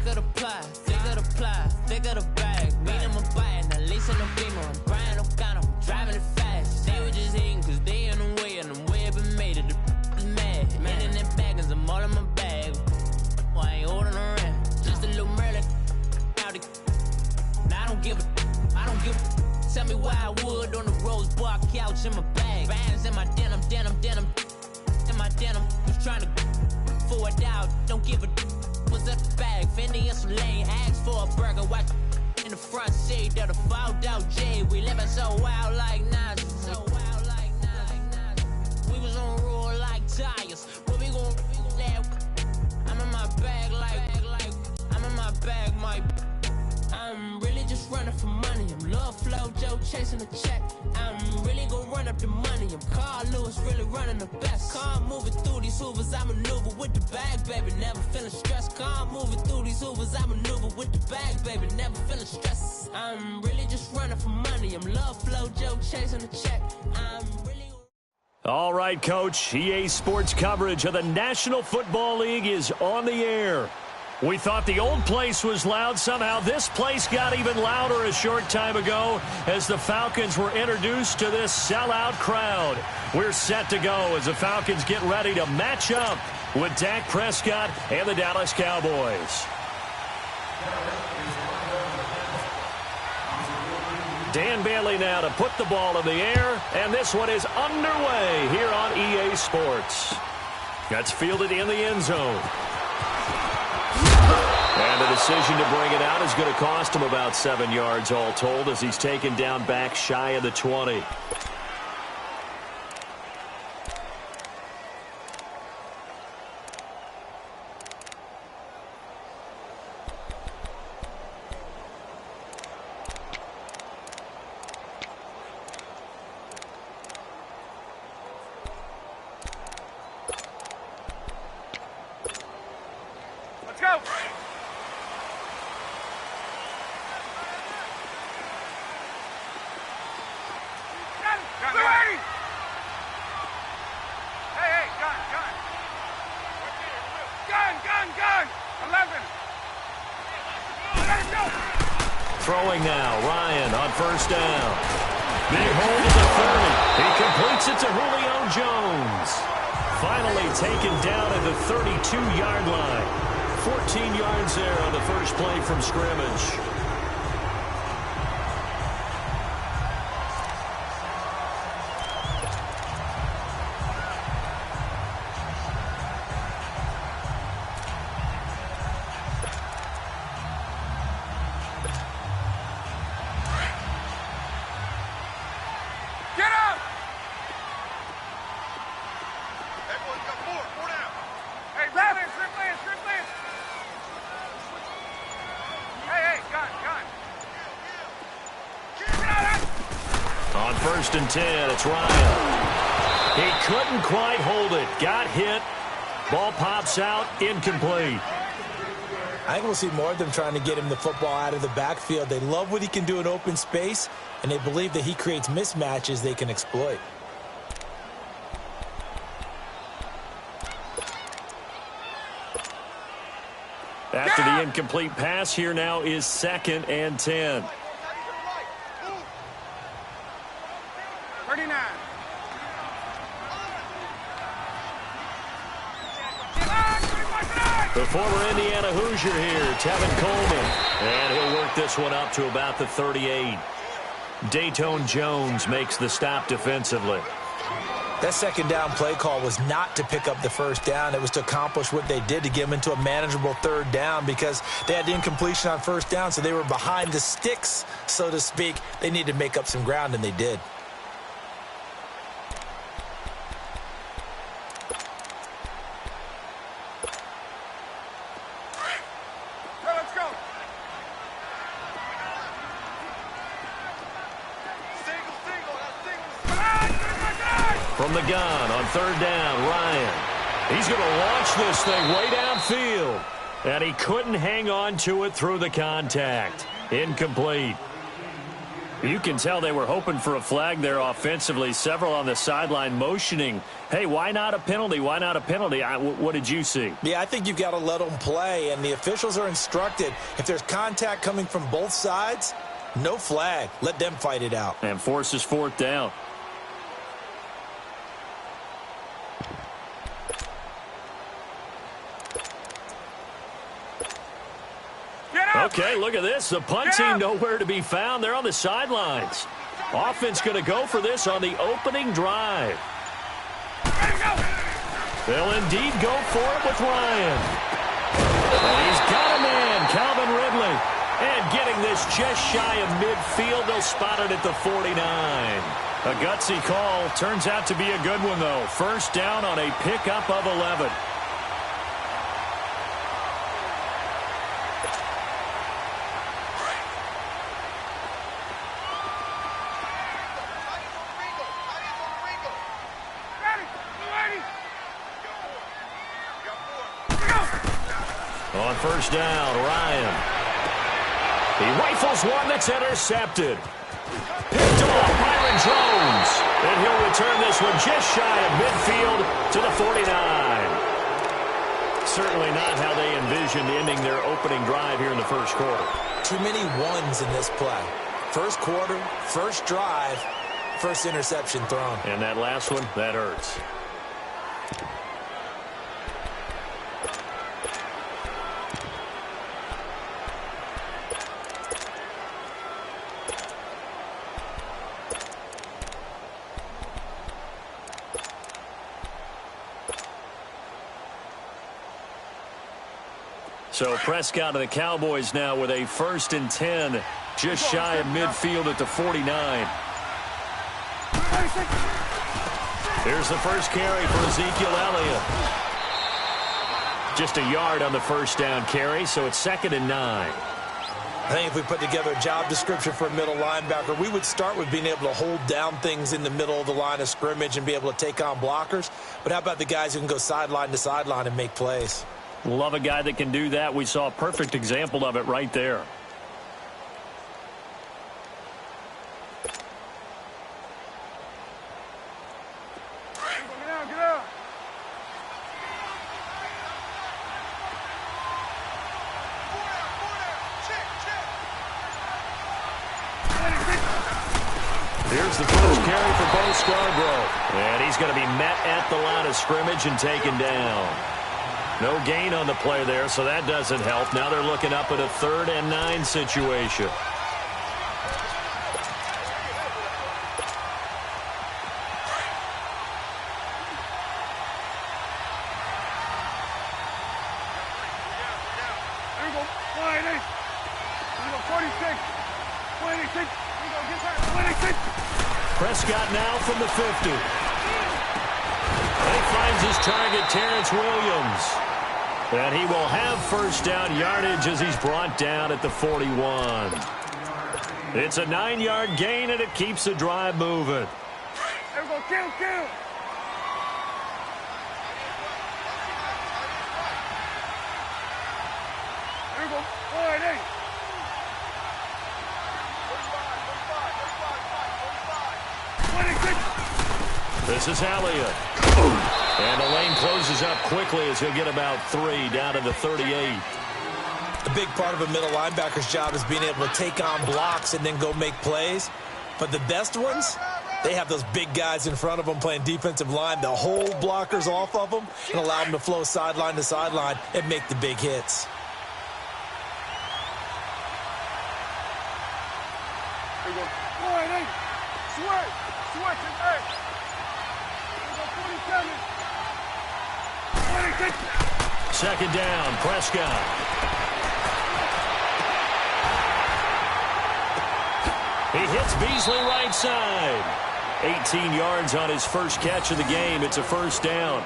Figure the plot, figure the plot, figure the bag. Meet them a bite, now lease in the beamer. I'm Brian O'Connor, driving it fast. They were just hating cause they in the way, and the way it been made it. The is mad. Man in that bag, cause I'm all in my bag. Well, I ain't holding around. Just a little Merlin. Now I don't give a. Tell me why I would on the rose bar couch in my bag. Bands in my denim. In my denim. Who's trying to forward out? Don't give a. What's up the bag? Fendi and some lane. Ask for a burger. Watch in the front seat of the fouled out J. We living so wild like Nas. We was on roll like tires. What we gon' let? I'm in my bag like I'm in my bag, Mike. I'm really just running for money. I'm Love Flow Joe chasing the check. I'm really gonna run up the money. I'm Carl Lewis, really running the best. Car moving through these hoovers, I maneuver with the bag, baby. Never feeling stressed. Car moving through these hoovers, I maneuver with the bag, baby. Never feeling stressed. I'm really just running for money. I'm Love Flow Joe chasing the check. I'm really. All right, Coach. EA Sports coverage of the National Football League is on the air. We thought the old place was loud. Somehow this place got even louder a short time ago as the Falcons were introduced to this sellout crowd. We're set to go as the Falcons get ready to match up with Dak Prescott and the Dallas Cowboys. Dan Bailey now to put the ball in the air, and this one is underway here on EA Sports. That's fielded in the end zone. And the decision to bring it out is going to cost him about 7 yards all told as he's taken down back shy of the 20. Let's go! Gun! 11! Let it go! Throwing now, Ryan on first down. Big hold to the 30. He completes it to Julio Jones. Finally taken down at the 32-yard line. 14 yards there on the first play from scrimmage. On first and 10, it's Ryan. He couldn't quite hold it. Got hit. Ball pops out. Incomplete. I think we'll see more of them trying to get him the football out of the backfield. They love what he can do in open space, and they believe that he creates mismatches they can exploit. After the incomplete pass, here now is 2nd and 10. 39. The former Indiana Hoosier here, Tevin Coleman. And he'll work this one up to about the 38. Dayton Jones makes the stop defensively. That second down play call was not to pick up the first down. It was to accomplish what they did to get them into a manageable third down because they had the incompletion on first down, so they were behind the sticks, so to speak. They needed to make up some ground, and they did. From the gun on third down, Ryan. He's going to launch this thing way downfield. And he couldn't hang on to it through the contact. Incomplete. You can tell they were hoping for a flag there offensively. Several on the sideline motioning, hey, why not a penalty? Why not a penalty? What did you see? Yeah, I think you've got to let them play, and the officials are instructed, if there's contact coming from both sides, no flag. Let them fight it out. And forces fourth down. Okay, look at this. The punt team nowhere to be found. They're on the sidelines. Offense going to go for this on the opening drive. They'll indeed go for it with Ryan. And he's got a man, Calvin Ridley. And getting this just shy of midfield. They'll spot it at the 49. A gutsy call. Turns out to be a good one, though. First down on a pickup of 11. On first down, Ryan. He rifles one that's intercepted. Picked off Byron Jones. And he'll return this one just shy of midfield to the 49. Certainly not how they envisioned ending their opening drive here in the first quarter. Too many ones in this play. First quarter, first drive, first interception thrown. And that last one, that hurts. So Prescott of the Cowboys now with a 1st and 10, just shy of midfield at the 49. Here's the first carry for Ezekiel Elliott. Just a yard on the first down carry, so it's 2nd and 9. I think if we put together a job description for a middle linebacker, we would start with being able to hold down things in the middle of the line of scrimmage and be able to take on blockers. But how about the guys who can go sideline to sideline and make plays? Love a guy that can do that. We saw a perfect example of it right there. Get out. Here's the first carry for Bo Scarborough. And he's going to be met at the line of scrimmage and taken down. No gain on the play there, so that doesn't help. Now they're looking up at a 3rd and 9 situation. There you go. 188. There you go. 46. 186. There you go. Get back. 186. Prescott now from the 50. And he finds his target, Terrence Williams. And he will have first down yardage as he's brought down at the 41. It's a 9-yard gain, and it keeps the drive moving. There we go. Kill. There we go. 188. 186. This is Elliott. And the lane closes up quickly as he'll get about 3 down to the 38. A big part of a middle linebacker's job is being able to take on blocks and then go make plays. But the best ones, they have those big guys in front of them playing defensive line to hold blockers off of them and allow them to flow sideline to sideline and make the big hits. There we go. 188. Switch. Hey. There we go. 47. 26. 2nd down, Prescott. He hits Beasley right side. 18 yards on his first catch of the game. It's a first down.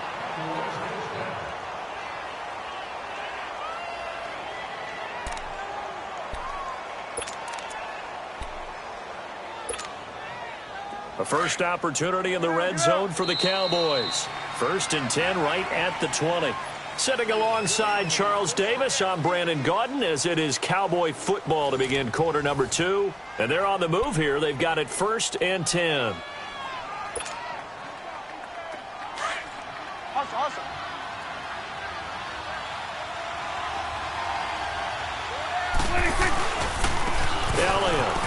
A first opportunity in the red zone for the Cowboys. 1st and 10 right at the 20. Sitting alongside Charles Davis, I'm Brandon Gaudin, as it is Cowboy football to begin quarter number 2. And they're on the move here. They've got it 1st and 10. Hustle. Elliott.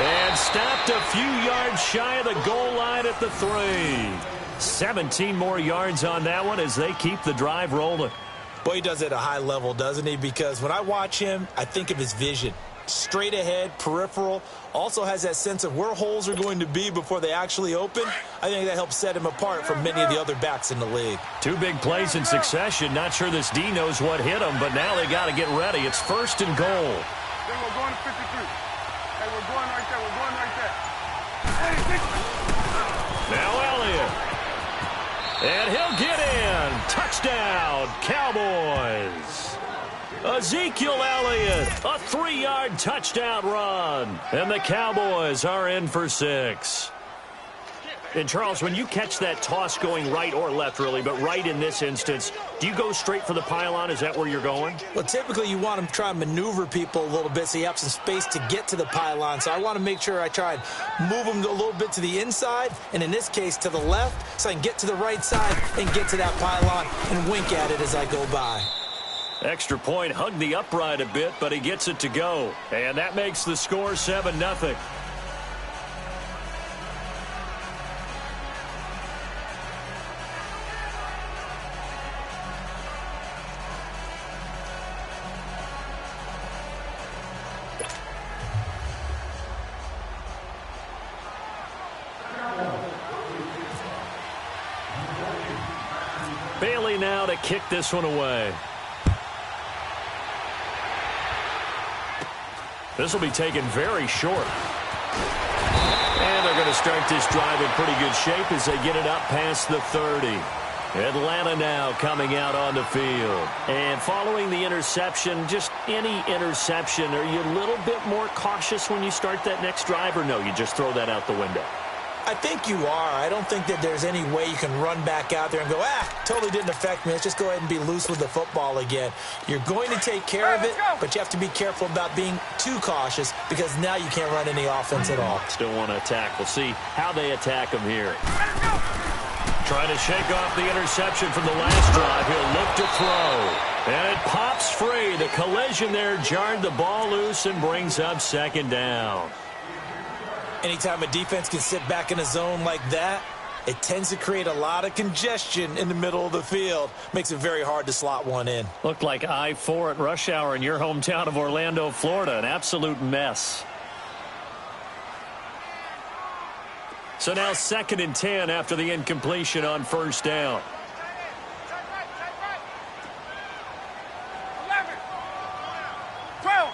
And stopped a few yards shy of the goal line at the 3. 17 more yards on that one as they keep the drive rolling. Boy, he does it at a high level, doesn't he? Because when I watch him, I think of his vision. Straight ahead, peripheral, also has that sense of where holes are going to be before they actually open. I think that helps set him apart from many of the other backs in the league. 2 big plays in succession. Not sure this D knows what hit him, but now they got to get ready. It's 1st and goal. Then we're going to 53. Hey, we're going right there. We're going right there. Now Elliott. And he'll get in. Touchdown, Cowboys. Ezekiel Elliott, a 3-yard touchdown run. And the Cowboys are in for 6. And, Charles, when you catch that toss going right or left, really, but right in this instance, do you go straight for the pylon? Is that where you're going? Well, typically you want to try and maneuver people a little bit so you have some space to get to the pylon. So I want to make sure I try and move them a little bit to the inside, and in this case to the left, so I can get to the right side and get to that pylon and wink at it as I go by. Extra point, hugged the upright a bit, but he gets it to go. And that makes the score 7-0. Bailey now to kick this one away. This will be taken very short. And they're going to start this drive in pretty good shape as they get it up past the 30. Atlanta now coming out on the field. And following the interception, just any interception, are you a little bit more cautious when you start that next drive, or no, you just throw that out the window? I think you are. I don't think that there's any way you can run back out there and go, totally didn't affect me. Let's just go ahead and be loose with the football again. You're going to take care of it, but you have to be careful about being too cautious because now you can't run any offense at all. Still want to attack. We'll see how they attack him here. Trying to shake off the interception from the last drive. He'll look to throw. And it pops free. The collision there jarred the ball loose and brings up 2nd down. Anytime a defense can sit back in a zone like that, it tends to create a lot of congestion in the middle of the field. Makes it very hard to slot one in. Looked like I-4 at rush hour in your hometown of Orlando, Florida. An absolute mess. So now 2nd and 10 after the incompletion on 1st down. 11, 12.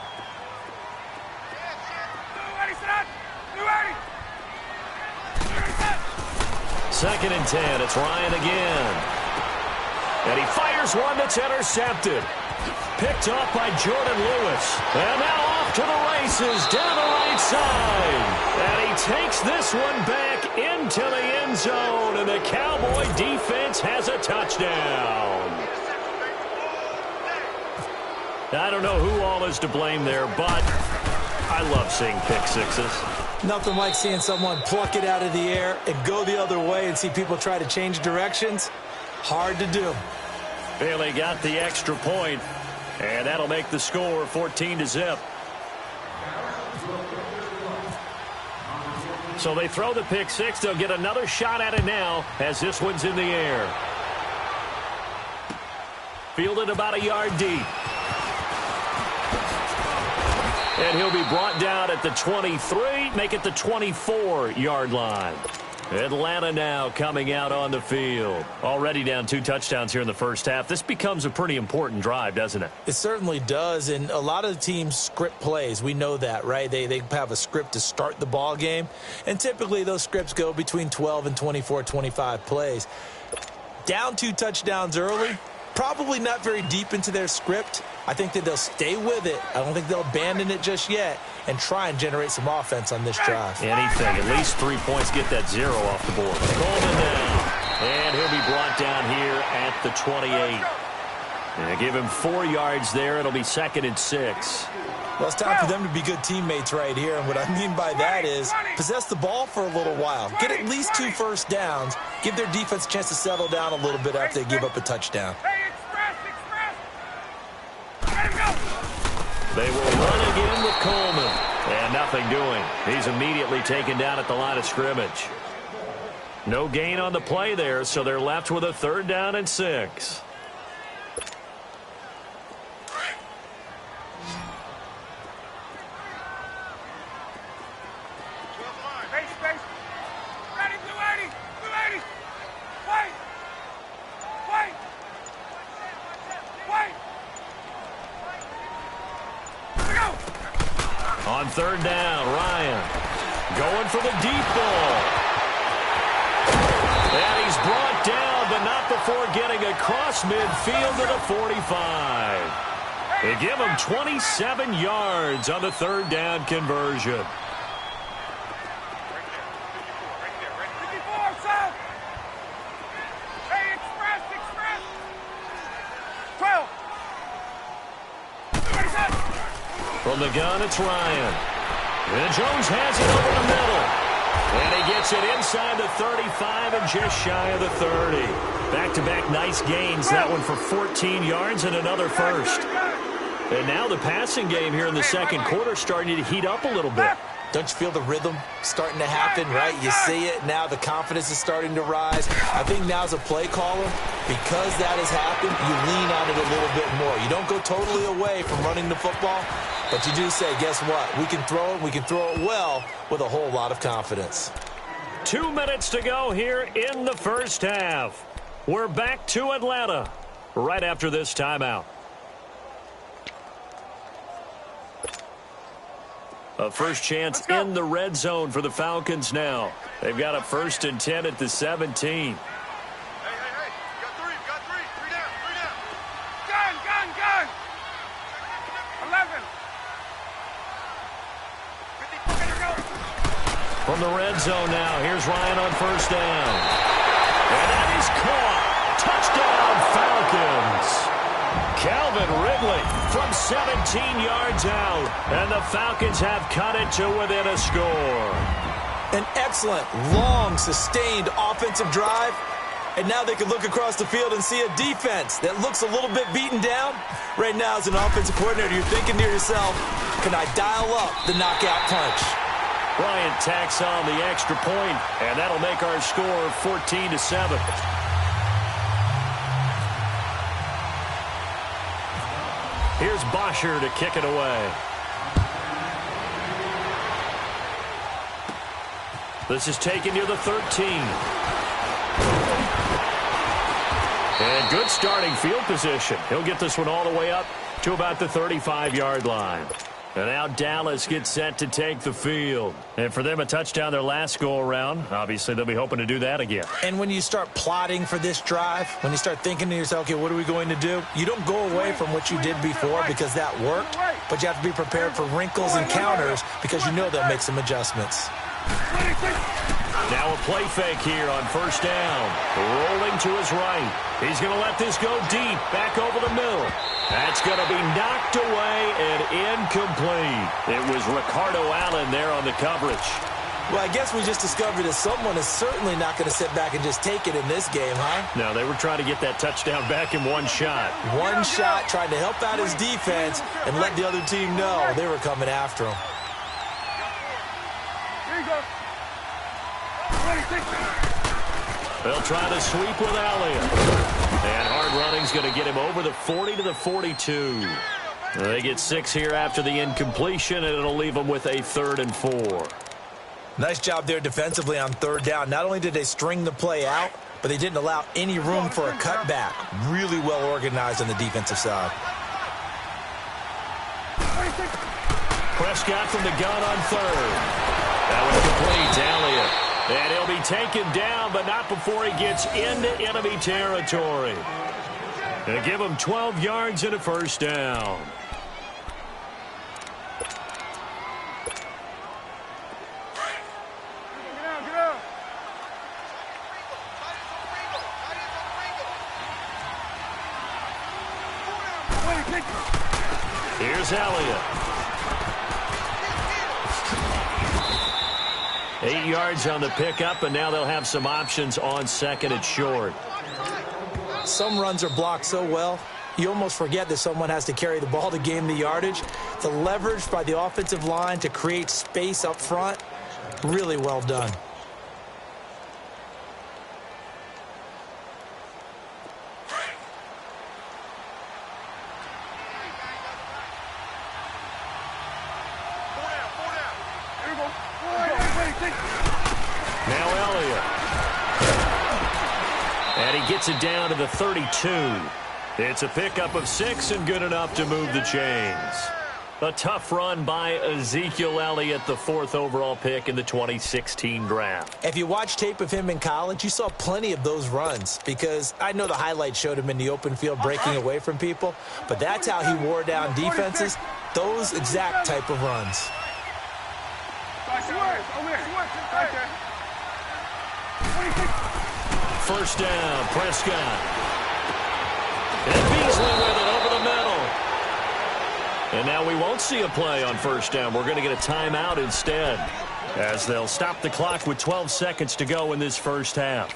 2nd and 10. It's Ryan again. And he fires one that's intercepted. Picked off by Jordan Lewis. And now off to the races down the right side. And he takes this one back into the end zone. And the Cowboy defense has a touchdown. I don't know who all is to blame there, but I love seeing pick sixes. Nothing like seeing someone pluck it out of the air and go the other way and see people try to change directions. Hard to do. Bailey got the extra point, and that'll make the score 14-0. So they throw the pick six. They'll get another shot at it now as this one's in the air. Fielded about a yard deep. And he'll be brought down at the 23, make it the 24-yard line. Atlanta now coming out on the field. Already down 2 touchdowns here in the first half. This becomes a pretty important drive, doesn't it? It certainly does, and a lot of the teams script plays. We know that, right? They have a script to start the ball game, and typically those scripts go between 12 and 24, 25 plays. Down 2 touchdowns early, probably not very deep into their script. I think that they'll stay with it. I don't think they'll abandon it just yet and try and generate some offense on this drive. Anything. At least 3 points. Get that 0 off the board. Coleman now. And he'll be brought down here at the 28. And give him 4 yards there. It'll be 2nd and 6. Well, it's time for them to be good teammates right here. And what I mean by that is possess the ball for a little while. Get at least 2 first downs. Give their defense a chance to settle down a little bit after they give up a touchdown. They will run again with Coleman. And nothing doing. He's immediately taken down at the line of scrimmage. No gain on the play there, so they're left with a 3rd down and 6. On 3rd down, Ryan going for the deep ball. And he's brought down, but not before getting across midfield to the 45. They give him 27 yards on the 3rd down conversion. From the gun, it's Ryan. And Jones has it over the middle. And he gets it inside the 35 and just shy of the 30. Back-to-back nice gains. That one for 14 yards and another first. And now the passing game here in the 2nd quarter starting to heat up a little bit. Don't you feel the rhythm starting to happen, right? You see it. Now the confidence is starting to rise. I think now as a play caller, because that has happened, you lean on it a little bit more. You don't go totally away from running the football, but you do say, guess what? We can throw it. We can throw it well with a whole lot of confidence. 2 minutes to go here in the 1st half. We're back to Atlanta right after this timeout. A first chance in the red zone for the Falcons now. They've got a 1st and 10 at the 17. Hey. You got 3. You got 3. 3 down. 3 down. Gun. 11. 50. From the red zone now, here's Ryan on 1st down. And that is caught. Touchdown, Falcons. Calvin Ridley from 17 yards out. And the Falcons have cut it to within a score. An excellent, long, sustained offensive drive. And now they can look across the field and see a defense that looks a little bit beaten down. Right now, as an offensive coordinator, you're thinking to yourself, can I dial up the knockout punch? Bryant tacks on the extra point, and that'll make our score 14-7. Here's Bosher to kick it away. This is taken near the 13. And good starting field position. He'll get this one all the way up to about the 35-yard line. And now Dallas gets set to take the field. And for them, a touchdown their last go-around. Obviously, they'll be hoping to do that again. And when you start plotting for this drive, when you start thinking to yourself, okay, what are we going to do? You don't go away from what you did before because that worked, but you have to be prepared for wrinkles and counters because you know they'll make some adjustments. Now a play fake here on 1st down. Rolling to his right. He's going to let this go deep, back over the middle. That's going to be knocked away and incomplete. It was Ricardo Allen there on the coverage. Well, I guess we just discovered that someone is certainly not going to sit back and just take it in this game, huh? No, they were trying to get that touchdown back in one shot. One shot, trying to help out his defense and let the other team know they were coming after him. Here you go. They'll try to sweep with Elliott. And hard running's going to get him over the 40 to the 42. They get 6 here after the incompletion, and it'll leave them with a 3rd and 4. Nice job there defensively on 3rd down. Not only did they string the play out, but they didn't allow any room for a cutback. Really well organized on the defensive side. Prescott from the gun on 3rd. That was complete to Elliott. And he'll be taken down, but not before he gets into enemy territory. They give him 12 yards and a 1st down. Here's Elliott. 8 yards on the pickup, and now they'll have some options on second and short. Some runs are blocked so well, you almost forget that someone has to carry the ball to gain the yardage. The leverage by the offensive line to create space up front, really well done. Now Elliott. And he gets it down to the 32. It's a pickup of 6 and good enough to move the chains. A tough run by Ezekiel Elliott, the 4th overall pick in the 2016 draft. If you watch tape of him in college, you saw plenty of those runs, because I know the highlights showed him in the open field breaking away from people, but that's how he wore down defenses, those exact type of runs. First down, Prescott. And Beasley with it over the middle. And now we won't see a play on first down. We're going to get a timeout instead, as they'll stop the clock with 12 seconds to go in this first half.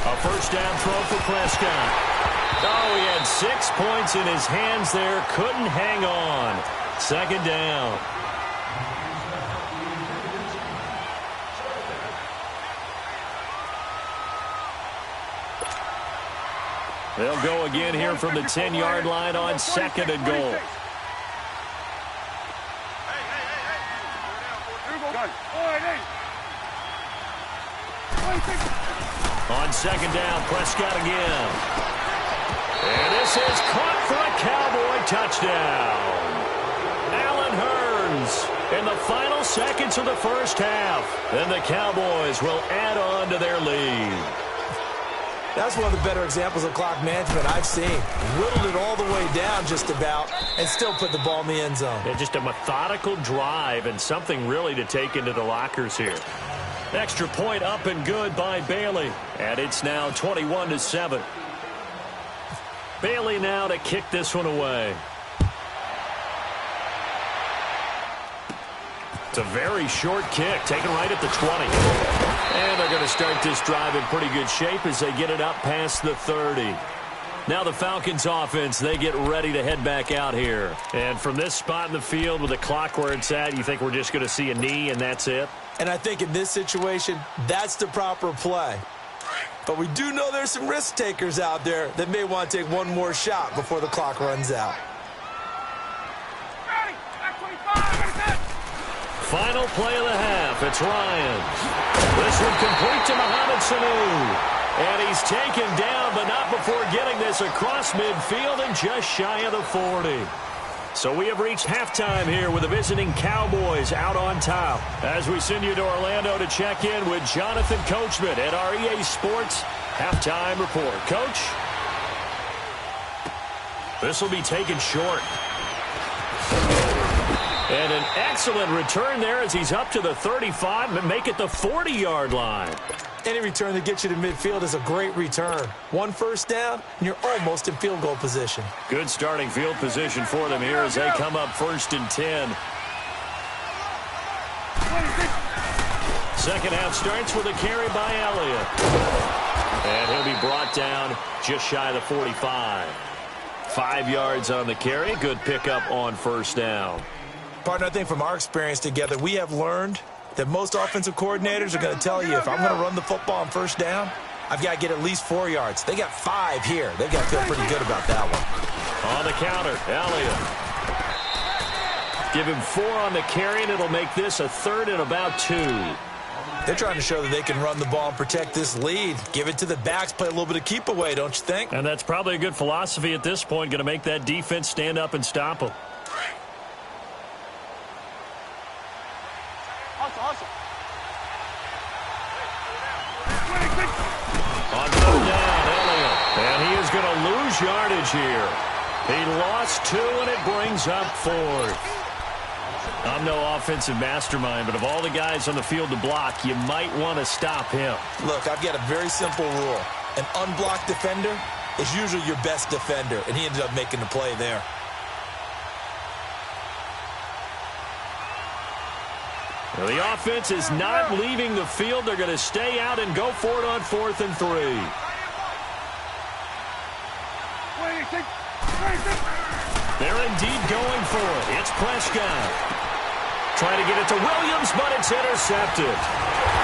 A first down throw for Prescott. Oh, he had 6 points in his hands there. Couldn't hang on. Second down. They'll go again here from the 10-yard line on second and goal. On second down, Prescott again. And this is caught for a Cowboy touchdown. Allen Hurns in the final seconds of the first half. And the Cowboys will add on to their lead. That's one of the better examples of clock management I've seen. Whittled it all the way down just about and still put the ball in the end zone. Yeah, just a methodical drive and something really to take into the lockers here. Extra point up and good by Bailey. And it's now 21-7. Bailey now to kick this one away. It's a very short kick, taken right at the 20. And they're going to start this drive in pretty good shape as they get it up past the 30. Now the Falcons offense, they get ready to head back out here. And from this spot in the field with the clock where it's at, you think we're just going to see a knee and that's it? And I think in this situation, that's the proper play. But we do know there's some risk takers out there that may want to take one more shot before the clock runs out. Final play of the half. It's Ryan. This one complete to Mohamed Sanu. And he's taken down, but not before getting this across midfield and just shy of the 40. So we have reached halftime here with the visiting Cowboys out on top. As we send you to Orlando to check in with Jonathan Coachman at our EA Sports Halftime Report. Coach? This will be taken short. And an excellent return there as he's up to the 35 and make it the 40-yard line. Any return that gets you to midfield is a great return. One first down, and you're almost in field goal position. Good starting field position for them here as they come up 1st and 10. Second half starts with a carry by Elliott. And he'll be brought down just shy of the 45. 5 yards on the carry. Good pickup on first down. Partner, I think from our experience together, we have learned that most offensive coordinators are going to tell you, if I'm going to run the football on first down, I've got to get at least 4 yards. They got 5 here. They've got to feel pretty good about that one. On the counter, Elliott. Give him 4 on the carry, and it'll make this a 3rd and about 2. They're trying to show that they can run the ball and protect this lead. Give it to the backs, play a little bit of keep away, don't you think? And that's probably a good philosophy at this point, going to make that defense stand up and stop them. On third down, Elliott. And he is going to lose yardage here. He lost 2, and it brings up 4th. I'm no offensive mastermind, but of all the guys on the field to block, you might want to stop him. Look, I've got a very simple rule. An unblocked defender is usually your best defender, and he ended up making the play there. Well, the offense is not leaving the field. They're going to stay out and go for it on 4th and 3. They're indeed going for it. It's Prescott. Trying to get it to Williams, but it's intercepted.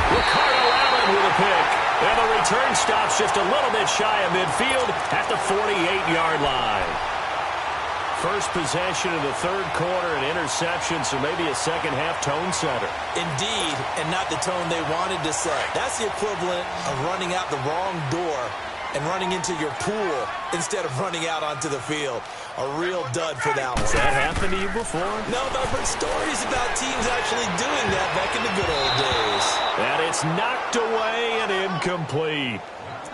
Ricardo Allen with a pick. And the return stops just a little bit shy of midfield at the 48-yard line. First possession of the third quarter, an interception, so maybe a second-half tone setter. Indeed, and not the tone they wanted to set. That's the equivalent of running out the wrong door and running into your pool instead of running out onto the field. A real dud for that one. Has that happened to you before? No, but I've heard stories about teams actually doing that back in the good old days. And it's knocked away and incomplete.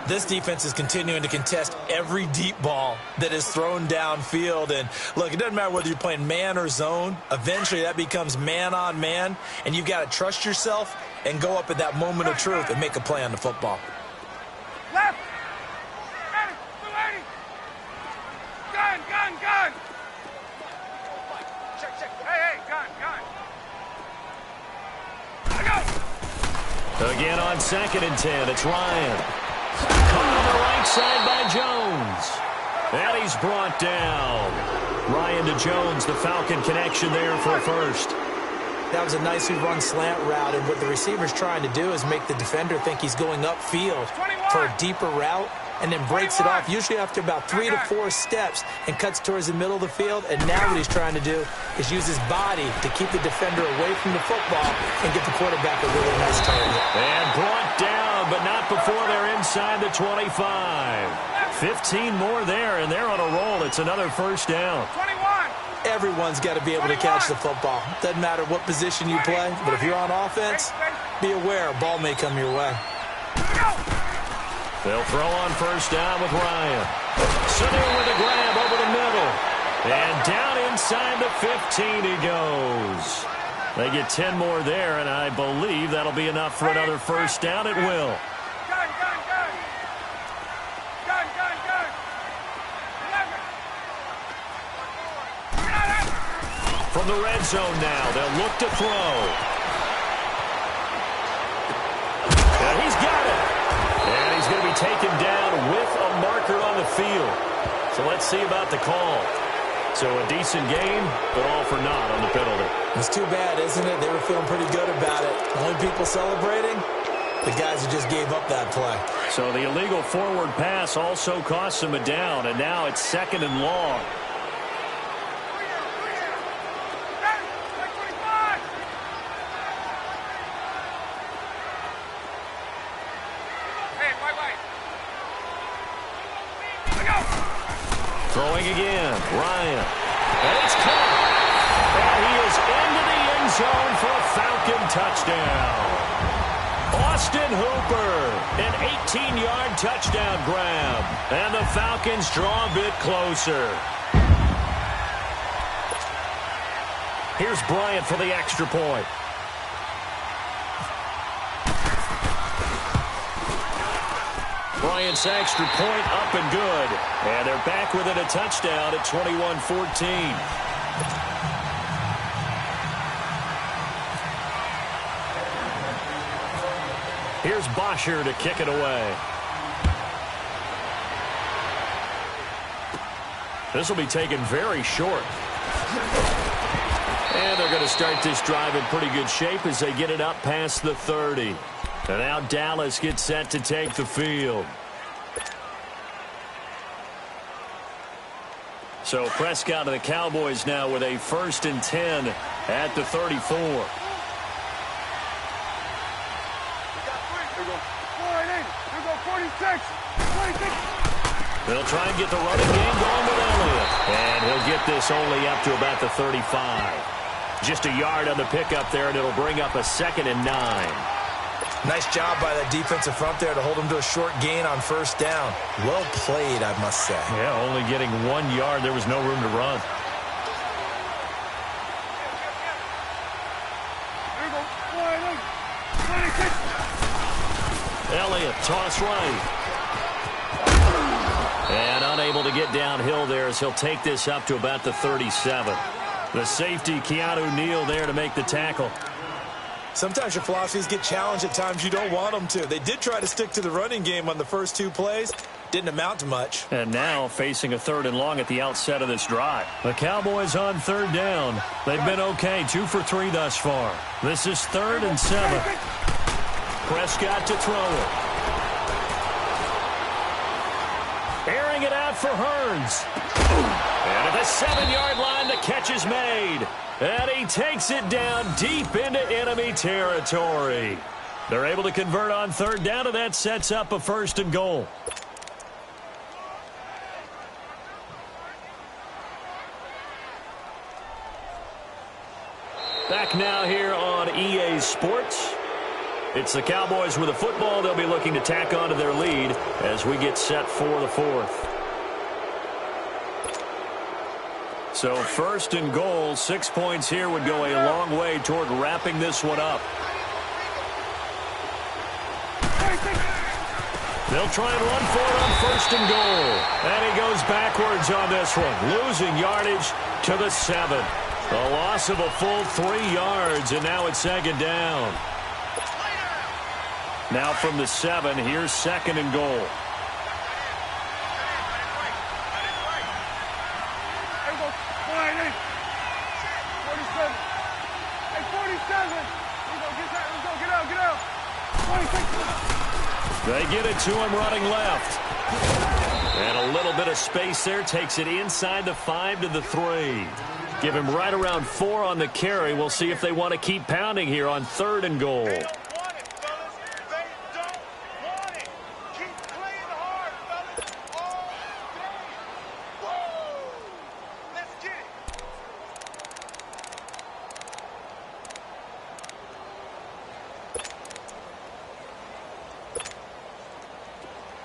This defense is continuing to contest every deep ball that is thrown downfield. And, look, it doesn't matter whether you're playing man or zone. Eventually, that becomes man-on-man, and you've got to trust yourself and go up at that moment of truth and make a play on the football. Left. Ready. 280. Gun. Check. Hey, gun. I go. Again on 2nd and 10, it's Ryan. Caught on the right side by Jones. And he's brought down. Ryan to Jones, the Falcon connection there for a first. That was a nicely run slant route, and what the receiver's trying to do is make the defender think he's going upfield for a deeper route, and then breaks it off, usually after about 3 to 4 steps, and cuts towards the middle of the field. And now what he's trying to do is use his body to keep the defender away from the football and get the quarterback a really nice target. And brought down, but not before they're inside the 25. 15 more there, and they're on a roll. It's another first down. 21. Everyone's got to be able to catch the football. Doesn't matter what position you play, but if you're on offense, be aware a ball may come your way. They'll throw on first down with Ryan. Sitting with a grab over the middle. And down inside the 15 he goes. They get 10 more there, and I believe that'll be enough for another first down. It will. Gun. From the red zone now, they'll look to throw. And he's got it. And he's going to be taken down with a marker on the field. So let's see about the call. So a decent game, but all for naught on the penalty. It's too bad, isn't it? They were feeling pretty good about it. Only people celebrating, the guys who just gave up that play. So the illegal forward pass also costs him a down, and now it's 2nd and long. Throwing again, Ryan. And it's caught. And he is into the end zone for a Falcon touchdown. Austin Hooper, an 18-yard touchdown grab. And the Falcons draw a bit closer. Here's Bryant for the extra point. Bryant's extra point up and good. And they're back within a touchdown at 21-14. Here's Bosher to kick it away. This will be taken very short. And they're going to start this drive in pretty good shape as they get it up past the 30. And now Dallas gets set to take the field. So Prescott of the Cowboys now with a 1st and 10 at the 34. They'll try and get the running game going with Elliott. And he'll get this only up to about the 35. Just a yard on the pickup there, and it'll bring up a 2nd and 9. Nice job by that defensive front there to hold him to a short gain on first down. Well played, I must say. Yeah, only getting 1 yard. There was no room to run. Elliott, toss right. And unable to get downhill there as he'll take this up to about the 37. The safety, Keanu Neal, there to make the tackle. Sometimes your philosophies get challenged at times you don't want them to. They did try to stick to the running game on the first 2 plays. Didn't amount to much. And now facing a 3rd and long at the outset of this drive. The Cowboys on 3rd down. They've been okay, 2 for 3 thus far. This is 3rd and 7. Prescott to throw it. Airing it out for Hearns. And at the 7-yard line, the catch is made. And he takes it down deep into enemy territory. They're able to convert on 3rd down, and that sets up a 1st and goal. Back now here on EA Sports. It's the Cowboys with a football. They'll be looking to tack onto their lead as we get set for the 4th. So 1st and goal, 6 points here would go a long way toward wrapping this one up. They'll try and run for it on 1st and goal. And he goes backwards on this one, losing yardage to the 7. A loss of a full 3 yards, and now it's 2nd down. Now from the 7, here's 2nd and goal. They get it to him running left. And a little bit of space there, takes it inside the 5 to the 3. Give him right around 4 on the carry. We'll see if they want to keep pounding here on 3rd and goal. They don't want it, fellas. They don't want it. Keep playing hard, fellas. All day. Woo! Let's get it.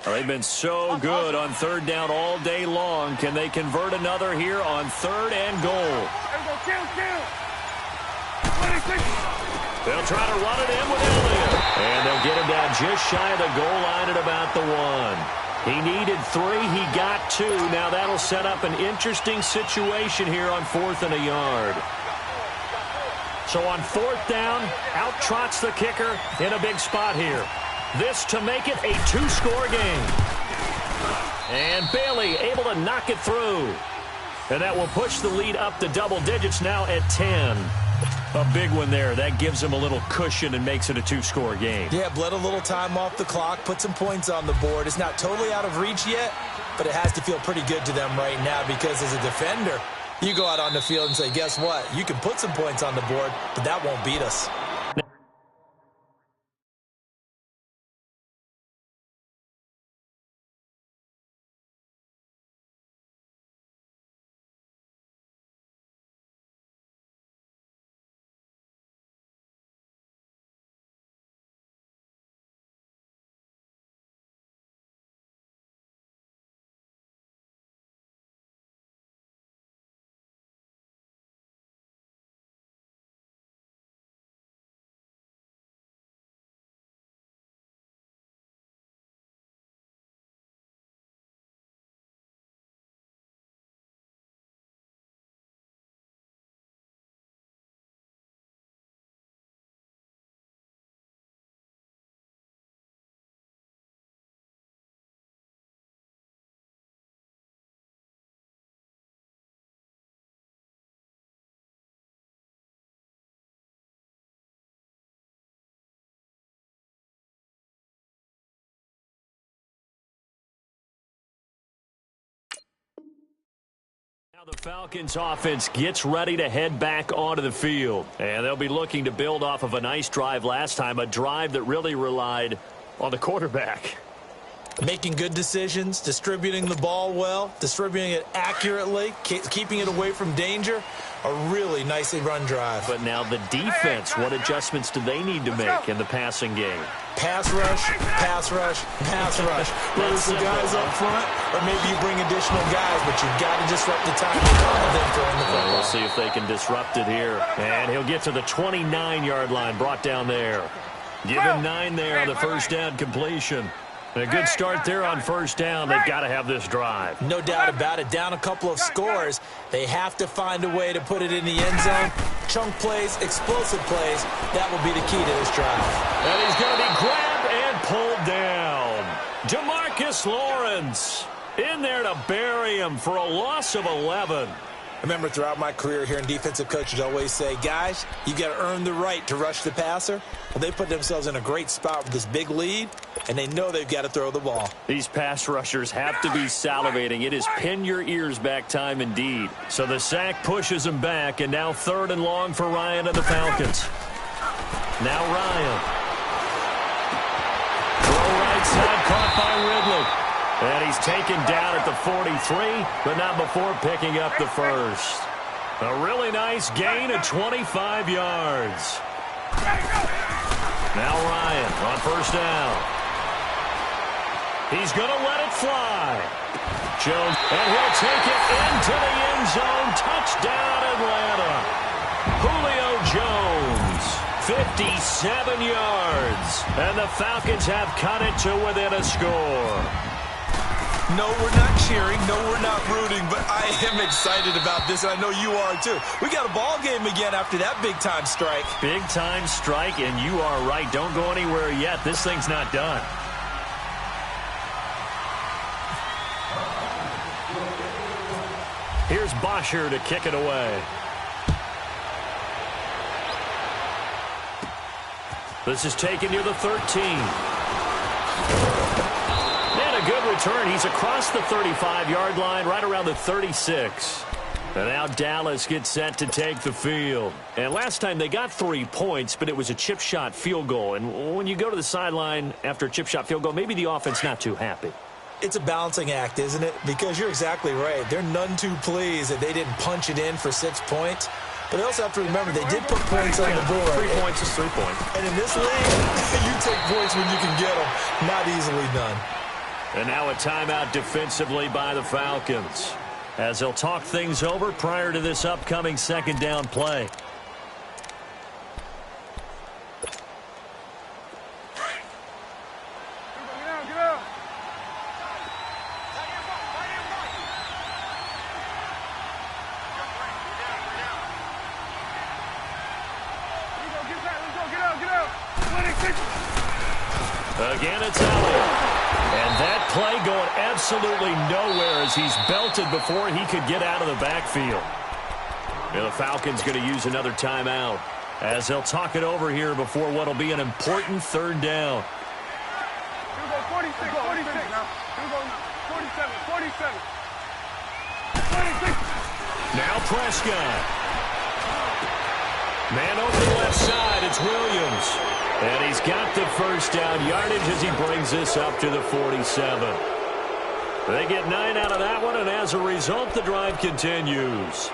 They've been so good on 3rd down all day long. Can they convert another here on 3rd and goal? They'll try to run it in with Elliott. And they'll get him down just shy of the goal line at about the 1. He needed 3. He got 2. Now that'll set up an interesting situation here on 4th and a yard. So on 4th down, out trots the kicker in a big spot here. This to make it a 2-score game. And Bailey able to knock it through. And that will push the lead up to double digits now at 10. A big one there. That gives them a little cushion and makes it a 2-score game. Yeah, bled a little time off the clock, put some points on the board. It's not totally out of reach yet, but it has to feel pretty good to them right now because as a defender, you go out on the field and say, guess what? You can put some points on the board, but that won't beat us. Now the Falcons offense gets ready to head back onto the field. And they'll be looking to build off of a nice drive last time, a drive that really relied on the quarterback. Making good decisions, distributing the ball well, distributing it accurately, keeping it away from danger. A really nicely run drive. But now the defense, what adjustments do they need to make in the passing game? Pass rush, pass rush, pass rush. Whether it's the guys up front or maybe you bring additional guys, but you've got to disrupt the timing of them throwing the football. We'll see if they can disrupt it here. And he'll get to the 29-yard line, brought down there. Give him 9 there on the first down completion. A good start there on first down. They've got to have this drive. No doubt about it. Down a couple of scores. They have to find a way to put it in the end zone. Chunk plays, explosive plays. That will be the key to this drive. And he's going to be grabbed and pulled down. DeMarcus Lawrence in there to bury him for a loss of 11. Remember, throughout my career here in defensive coaches always say, guys, you got to earn the right to rush the passer. Well, they put themselves in a great spot with this big lead, and they know they've got to throw the ball. These pass rushers have to be salivating. It is pin your ears back time indeed. So the sack pushes him back, and now 3rd and long for Ryan and the Falcons. Now Ryan. Throw right side, caught by Ridley. And he's taken down at the 43, but not before picking up the first. A really nice gain of 25 yards. Now Ryan on first down. He's going to let it fly. Jones, and he'll take it into the end zone. Touchdown, Atlanta. Julio Jones, 57 yards. And the Falcons have cut it to within a score. No, we're not cheering. No, we're not rooting. But I am excited about this, and I know you are too. We got a ball game again after that big-time strike. Big-time strike, and you are right. Don't go anywhere yet. This thing's not done. Here's Bosher to kick it away. This is taken near the 13. Good return. He's across the 35-yard line, right around the 36. And now Dallas gets set to take the field. And last time they got 3 points, but it was a chip shot field goal. And when you go to the sideline after a chip shot field goal, maybe the offense not too happy. It's a balancing act, isn't it? Because you're exactly right. They're none too pleased that they didn't punch it in for 6 points. But they also have to remember they did put points on the board. 3 points is 3 points. And in this league, you take points when you can get them. Not easily done. And now a timeout defensively by the Falcons, as they'll talk things over prior to this upcoming 2nd down play. Again, it's Elliott. And that play going absolutely nowhere as he's belted before he could get out of the backfield. And the Falcons going to use another timeout as they'll talk it over here before what will be an important 3rd down. 46, 46. 47, 47. 46. Now Prescott. Man over the left side, it's Williams. And he's got the first down yardage as he brings this up to the 47. They get 9 out of that one, and as a result, the drive continues.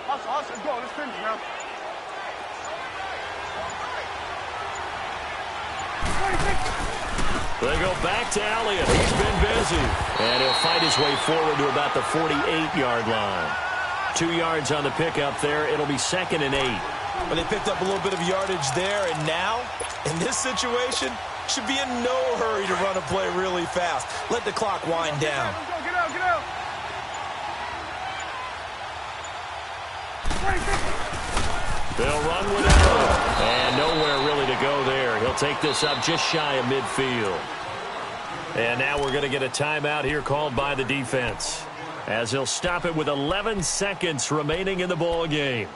Let's go. Let's finish now. They go back to Elliott. He's been busy. And he'll fight his way forward to about the 48-yard line. 2 yards on the pickup there. It'll be 2nd and 8. But they picked up a little bit of yardage there, and now, in this situation, should be in no hurry to run a play really fast. Let the clock wind down. Get out, get out. They'll run with it. And nowhere really to go there. He'll take this up just shy of midfield. And now we're going to get a timeout here called by the defense, as he'll stop it with 11 seconds remaining in the ball game.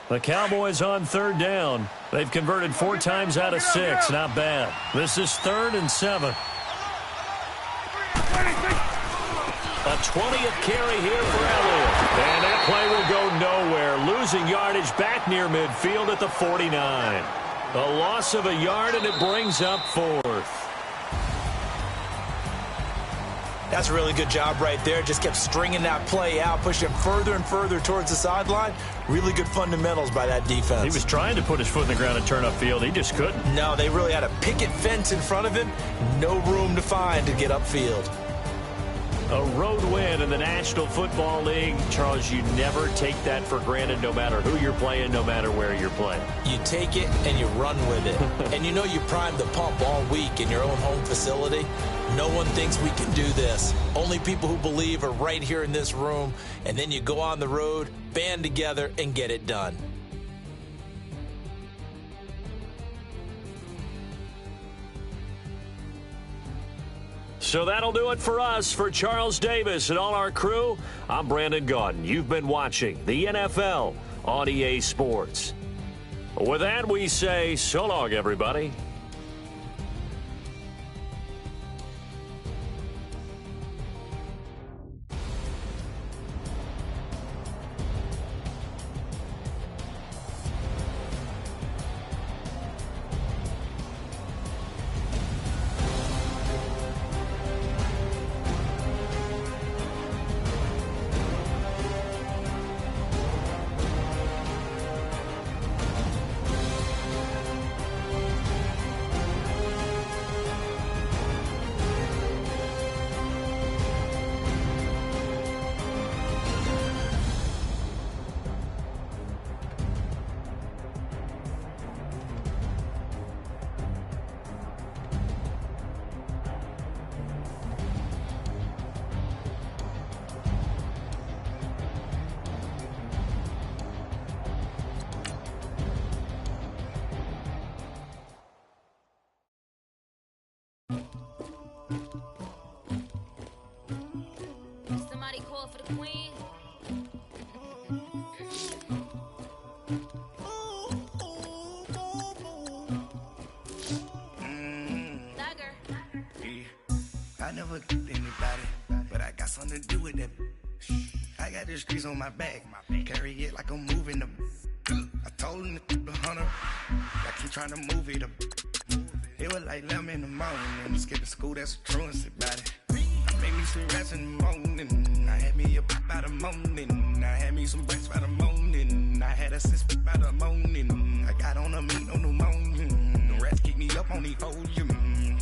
The Cowboys on third down. They've converted 4 times out of 6. Not bad. This is 3rd and 7. A 20th carry here for Elliott. And that play will go nowhere. Losing yardage back near midfield at the 49. A loss of a yard, and it brings up 4th. That's a really good job right there. Just kept stringing that play out, pushing him further and further towards the sideline. Really good fundamentals by that defense. He was trying to put his foot in the ground and turn upfield. He just couldn't. No, they really had a picket fence in front of him. No room to find to get upfield. A road win in the National Football League. Charles, you never take that for granted, no matter who you're playing, no matter where you're playing. You take it and you run with it. And you know you primed the pump all week in your own home facility. No one thinks we can do this. Only people who believe are right here in this room. And then you go on the road, band together, and get it done. So that'll do it for us. For Charles Davis and all our crew, I'm Brandon Gaudin. You've been watching the NFL on EA Sports. With that, we say so long, everybody. Somebody call for the queen. Dagger. I never killed anybody, but I got something to do with that. I got the streets on my back, carry it like I'm moving them. I told him to the hunter, I keep trying to move it up. It was like 11 in the morning, skipping school, that's a truancy about it. I made me some rats in the morning, I had me up by the morning, I had me some breaks by the morning, I had a sister by the morning, I got on a meat on the morning, the rats keep me up on the podium,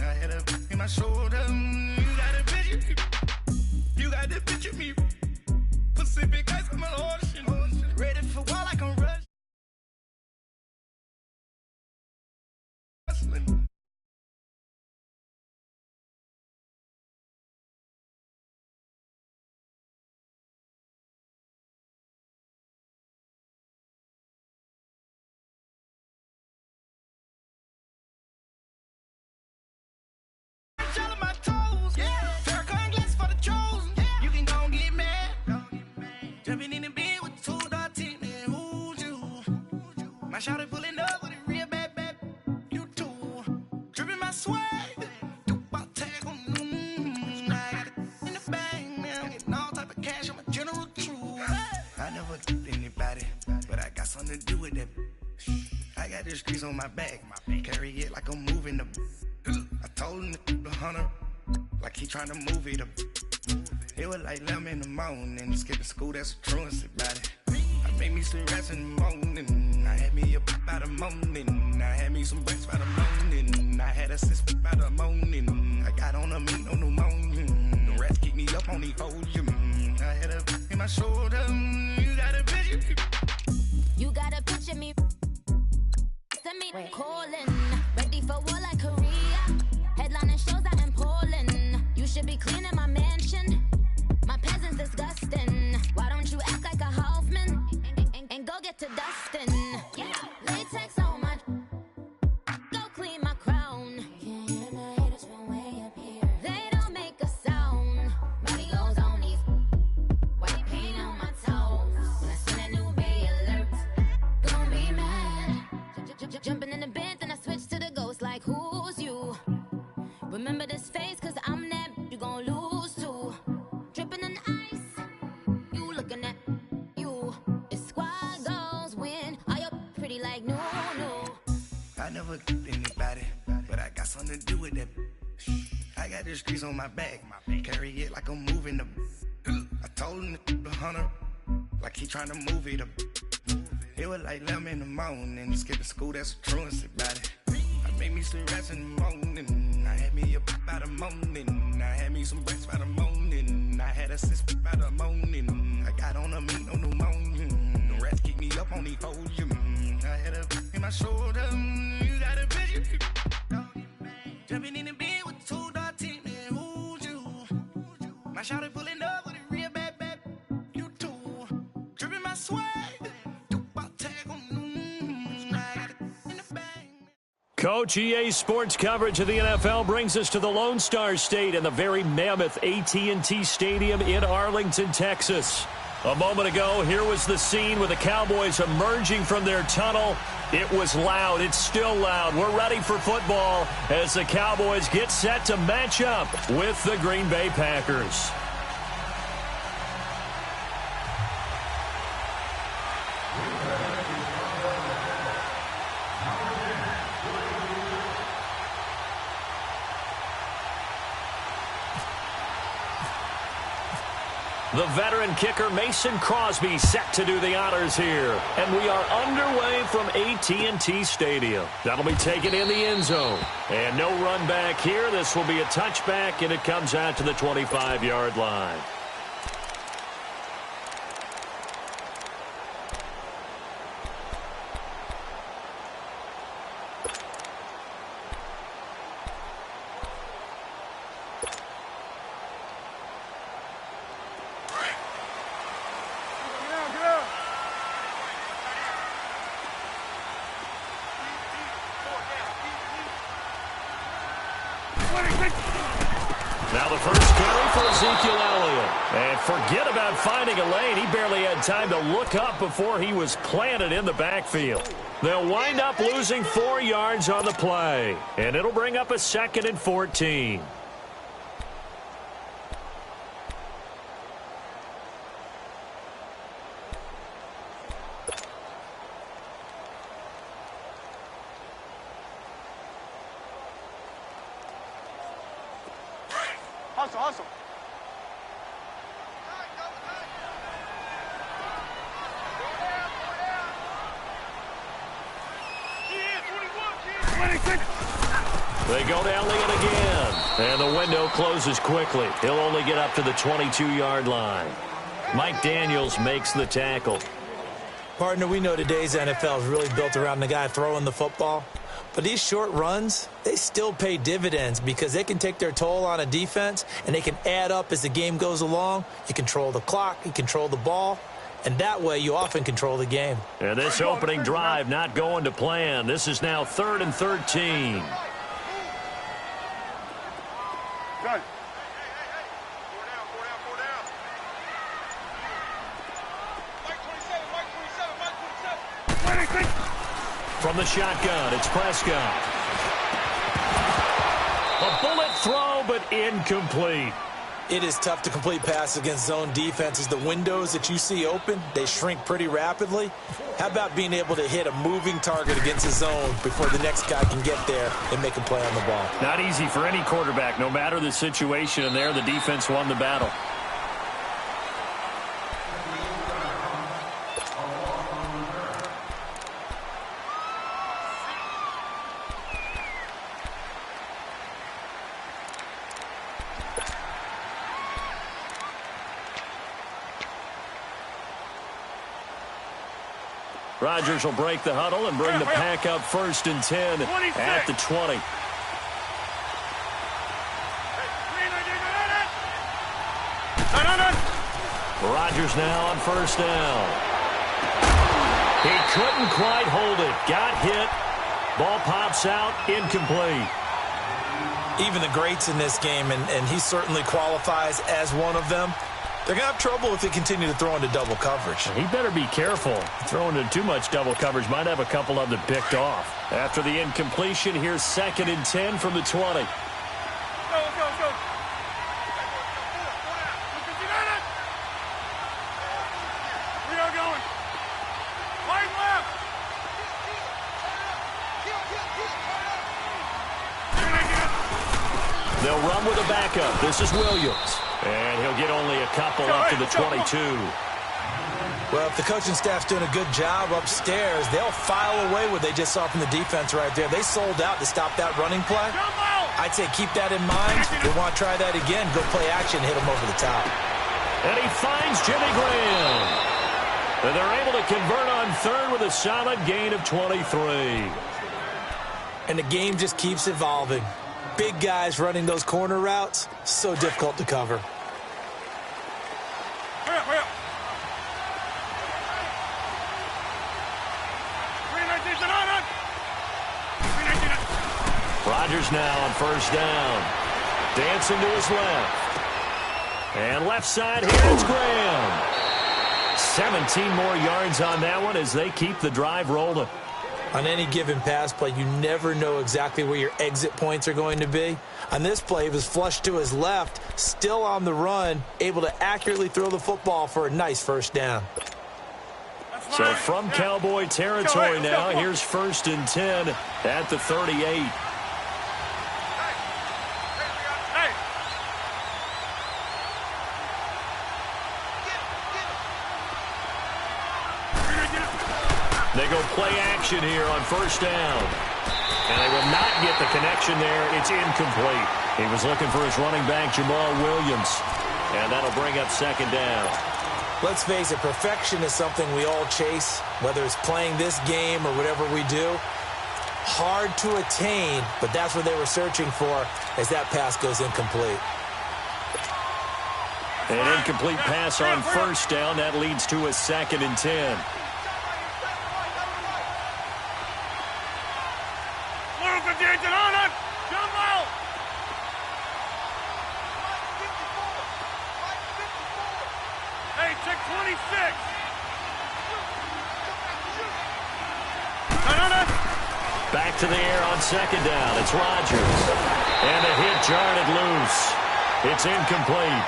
I had a in my shoulder, you got a picture, you got to picture me, Pacific ice on my ocean, ready for war like I'm rushing. My shawty pulling up with a real bad, you too. Dripping my swag, do my tag on, I got it in the bag, man. Getting all type of cash on my general crew. I never killed anybody, but I got something to do with that. I got the streets on my back, carry it like I'm moving them. I told him to the hunter, like he trying to move it up. It was like 11 in the morning, skipping school, that's a truancy about it. I made me some rats in the morning, I had me up by the morning, I had me some breaks by the morning, I had a sister by the morning, I got on a meat on the morning, the rats keep me up on the podium, I had a in my shoulder, you got a picture, You gotta picture me. Send me calling, ready for war like Korea. Headlining shows out in Poland. You should be cleaning my mansion. My peasants disgusting. Why don't you act like a Hoffman and go get to dustin'? Yeah, latex on my. Go clean my crown. Can't hear my haters from way up here. They don't make a sound. Money goes on these. White paint on my toes. When I send a new bay alert. Gonna booty like no. I never anybody, but I got something to do with that. I got the streets on my back, carry it like I'm moving the. I told him the hunter, like he trying to move it up. It was like 11 in the morning, skipping school, that's a truancy about it. I made me some rats in the morning, I had me up by the morning, I had me some breaks by the morning, I had a sister by the morning, I got on a meat, no pneumonia, the rats keep me up on the podium, I had a in my shoulder, you got a bitch, jumping in the bed with 2 dark teeth, man, who's you? My shawty pulling up with a real bad, you too, dripping my swag. Coach, EA Sports coverage of the NFL brings us to the Lone Star State and the very mammoth AT&T Stadium in Arlington, Texas. A moment ago, here was the scene with the Cowboys emerging from their tunnel. It was loud. It's still loud. We're ready for football as the Cowboys get set to match up with the Green Bay Packers. The veteran kicker Mason Crosby set to do the honors here. And we are underway from AT&T Stadium. That'll be taken in the end zone. And no run back here. This will be a touchback, and it comes out to the 25-yard line. Now the first carry for Ezekiel Elliott. And forget about finding a lane. He barely had time to look up before he was planted in the backfield. They'll wind up losing 4 yards on the play. And it'll bring up a 2nd and 14. Hustle. They go to Elliott again. And the window closes quickly. He'll only get up to the 22-yard line. Mike Daniels makes the tackle. Partner, we know today's NFL is really built around the guy throwing the football. But these short runs, they still pay dividends because they can take their toll on a defense and they can add up as the game goes along. You control the clock, you control the ball, and that way you often control the game. And this opening drive not going to plan. This is now 3rd and 13. Good. From the shotgun, it's Prescott. A bullet throw, but incomplete. It is tough to complete passes against zone defenses. The windows that you see open, they shrink pretty rapidly. How about being able to hit a moving target against a zone before the next guy can get there and make a play on the ball? Not easy for any quarterback, no matter the situation, and there the defense won the battle. Rodgers will break the huddle and bring the pack up 1st and 10 at the 20. Rodgers now on 1st down. He couldn't quite hold it. Got hit. Ball pops out. Incomplete. Even the greats in this game, and he certainly qualifies as one of them, they're going to have trouble if they continue to throw into double coverage. He better be careful. Throwing into too much double coverage might have a couple of them picked off. After the incompletion, here's 2nd and 10 from the 20. Let's go. We are going. Right left. They'll run with a backup. This is Williams. And he'll get only a couple up to the 22. Well, if the coaching staff's doing a good job upstairs, they'll file away what they just saw from the defense right there. They sold out to stop that running play. I'd say keep that in mind. If they want to try that again, go play action, hit them over the top. And he finds Jimmy Graham. And they're able to convert on third with a solid gain of 23. And the game just keeps evolving. Big guys running those corner routes, so difficult to cover. Rodgers now on first down. Dancing to his left. And left side here, it's Graham. 17 more yards on that one as they keep the drive rolling. On any given pass play, you never know exactly where your exit points are going to be. On this play, he was flushed to his left, still on the run, able to accurately throw the football for a nice first down. So from Cowboy territory now, here's 1st and 10 at the 38. They go play action here on first down. And they will not get the connection there. It's incomplete. He was looking for his running back, Jamal Williams. And that'll bring up 2nd down. Let's face it, perfection is something we all chase, whether it's playing this game or whatever we do. Hard to attain, but that's what they were searching for as that pass goes incomplete. An incomplete pass on first down. That leads to a 2nd and 10. Back to the air on 2nd down. It's Rodgers. And the hit jarred it loose. It's incomplete.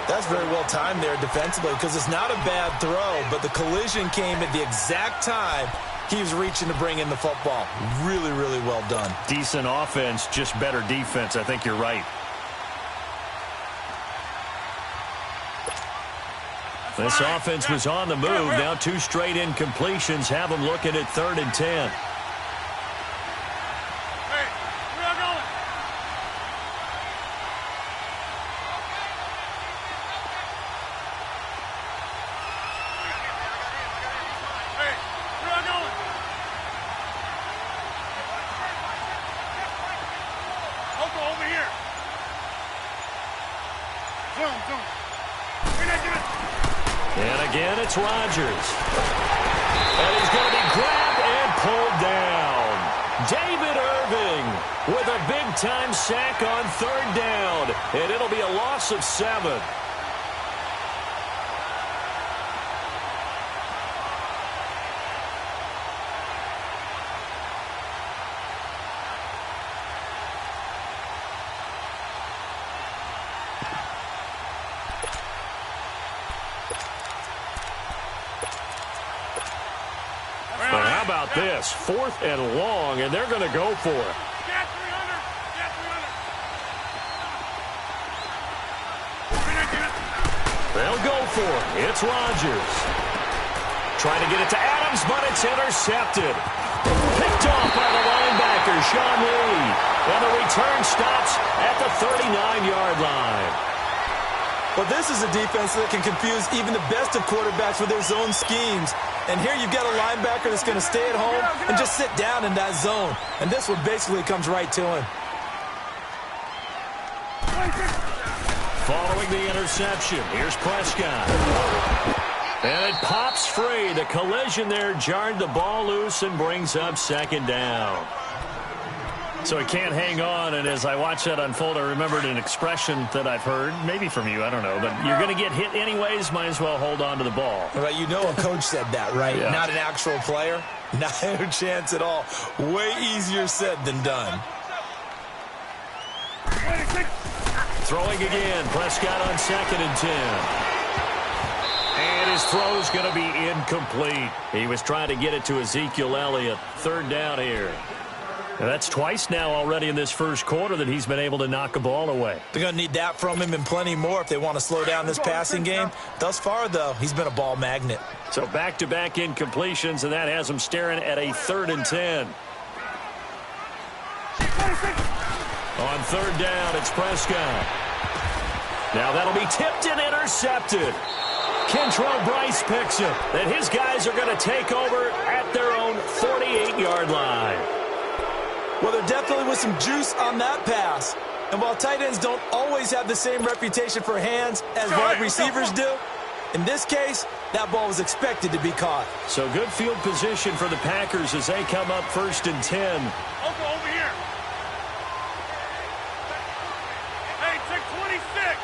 That's very well timed there defensively because it's not a bad throw, but the collision came at the exact time he was reaching to bring in the football. Really, really well done. Decent offense, just better defense. I think you're right. This offense was on the move. Now 2 straight incompletions have them looking at 3rd and 10. And again, it's Rodgers. And he's going to be grabbed and pulled down. David Irving with a big-time sack on 3rd down. And it'll be a loss of 7. But how about this? 4th and long, and they're going to go for it. They'll go for it. It's Rodgers. Trying to get it to Adams, but it's intercepted. Picked off by the linebacker, Sean Lee. And the return stops at the 39-yard line. Well, this is a defense that can confuse even the best of quarterbacks with their zone schemes. And here you've got a linebacker that's going to stay at home and just sit down in that zone. And this one basically comes right to him. Following the interception, here's Prescott. And it pops free. The collision there jarred the ball loose and brings up 2nd down. So he can't hang on, and as I watch that unfold, I remembered an expression that I've heard, maybe from you, I don't know, but you're going to get hit anyways, might as well hold on to the ball. Well, you know a coach said that, right? Yeah. Not an actual player. Not a chance at all. Way easier said than done. Throwing again, Prescott on 2nd and 10. And his throw's going to be incomplete. He was trying to get it to Ezekiel Elliott. 3rd down here. And that's twice now already in this first quarter that he's been able to knock a ball away. They're going to need that from him and plenty more if they want to slow down this passing game. Thus far, though, he's been a ball magnet. So back-to-back incompletions, and that has him staring at a 3rd and 10. On 3rd down, it's Prescott. Now that'll be tipped and intercepted. Kentrell Bryce picks it. And his guys are going to take over at their own 48-yard line. Well, there definitely was some juice on that pass. And while tight ends don't always have the same reputation for hands as wide receivers do, in this case, that ball was expected to be caught. So good field position for the Packers as they come up 1st and 10. Over here. Hey, check 26.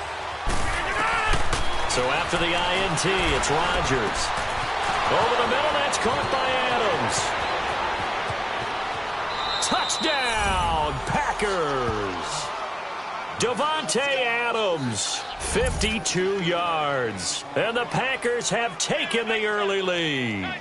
So after the INT, it's Rodgers. Over the middle, that's caught by Adams. Touchdown, Packers. Davante Adams, 52 yards. And the Packers have taken the early lead.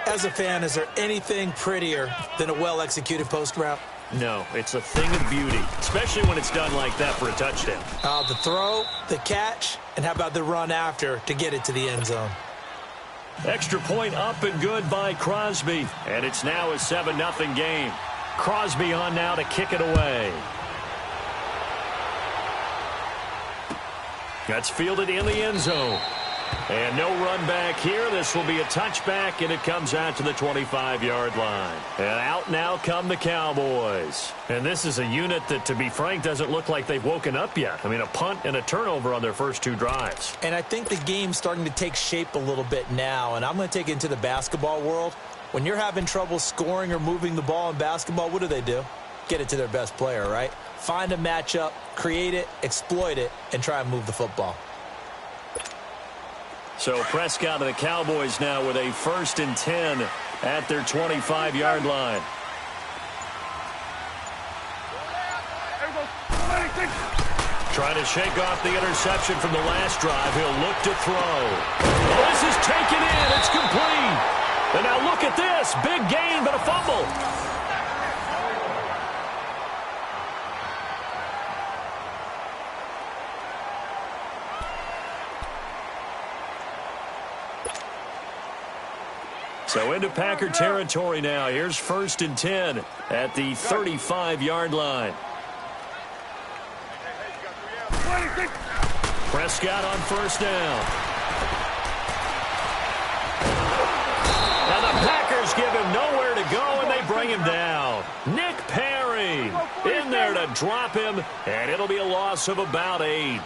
As a fan, is there anything prettier than a well-executed post route? No, it's a thing of beauty, especially when it's done like that for a touchdown. The throw, the catch, and how about the run after to get it to the end zone? Extra point up and good by Crosby. And it's now a 7-0 game. Crosby on now to kick it away. That's fielded in the end zone. And no run back here. This will be a touchback, and it comes out to the 25-yard line. And out now come the Cowboys. And this is a unit that, to be frank, doesn't look like they've woken up yet. I mean, a punt and a turnover on their first 2 drives. And I think the game's starting to take shape a little bit now, and I'm going to take it into the basketball world. When you're having trouble scoring or moving the ball in basketball, what do? Get it to their best player, right? Find a matchup, create it, exploit it, and try and move the football. So Prescott and the Cowboys now with a 1st and 10 at their 25-yard line. Trying to shake off the interception from the last drive. He'll look to throw. This is taken in. It's complete. And now look at this. Big gain, but a fumble. So into Packer territory now. Here's 1st and 10 at the 35-yard line. Prescott on 1st down. And the Packers give him nowhere to go, and they bring him down. Nick Perry in there to drop him, and it'll be a loss of about 8.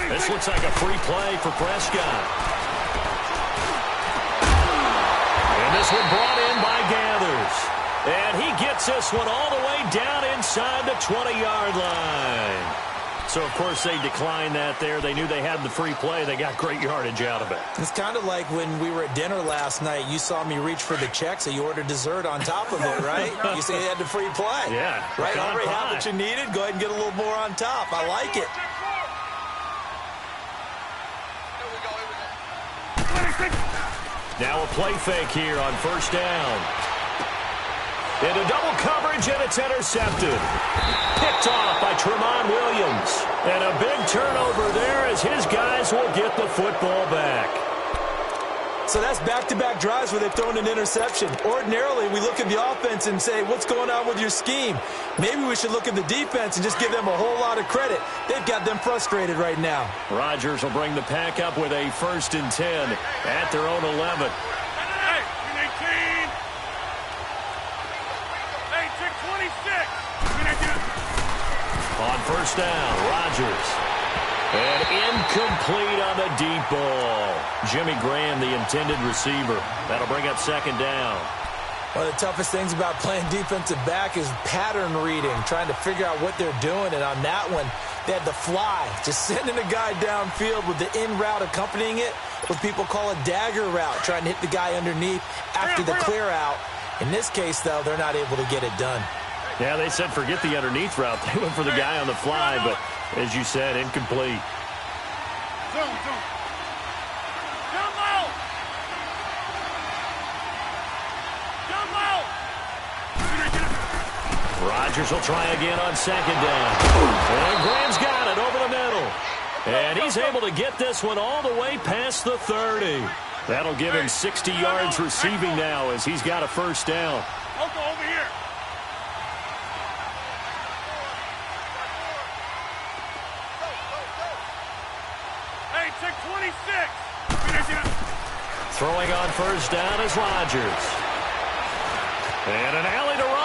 This looks like a free play for Prescott. And this one brought in by Gathers. And he gets this one all the way down inside the 20-yard line. So, of course, they declined that there. They knew they had the free play. They got great yardage out of it. It's kind of like when we were at dinner last night. You saw me reach for the check, so you ordered dessert on top of it, right? You say you had the free play. Yeah. Right? Already had what you needed. Go ahead and get a little more on top. I like it. Now a play fake here on 1st down. Into double coverage, and it's intercepted. Picked off by Tremont Williams. And a big turnover there as his guys will get the football back. So that's back-to-back drives where they've thrown an interception. Ordinarily, we look at the offense and say, what's going on with your scheme? Maybe we should look at the defense and just give them a whole lot of credit. They've got them frustrated right now. Rodgers will bring the Pack up with a 1st and 10 at their own 11. On 1st down, Rodgers. And incomplete on the deep ball. Jimmy Graham, the intended receiver. That'll bring up 2nd down. One of the toughest things about playing defensive back is pattern reading, trying to figure out what they're doing. And on that one, they had the fly, just sending a guy downfield with the in route accompanying it, what people call a dagger route, trying to hit the guy underneath after the clear out. In this case, though, they're not able to get it done. Yeah, they said forget the underneath route. They went for the guy on the fly, but as you said, incomplete. Rodgers will try again on second down. And Graham's got it over the middle. And he's able to get this one all the way past the 30. That'll give him 60 yards receiving now as he's got a first down. Uncle, over here. Hey, check 26. Throwing on first down is Rodgers. And an alley to run.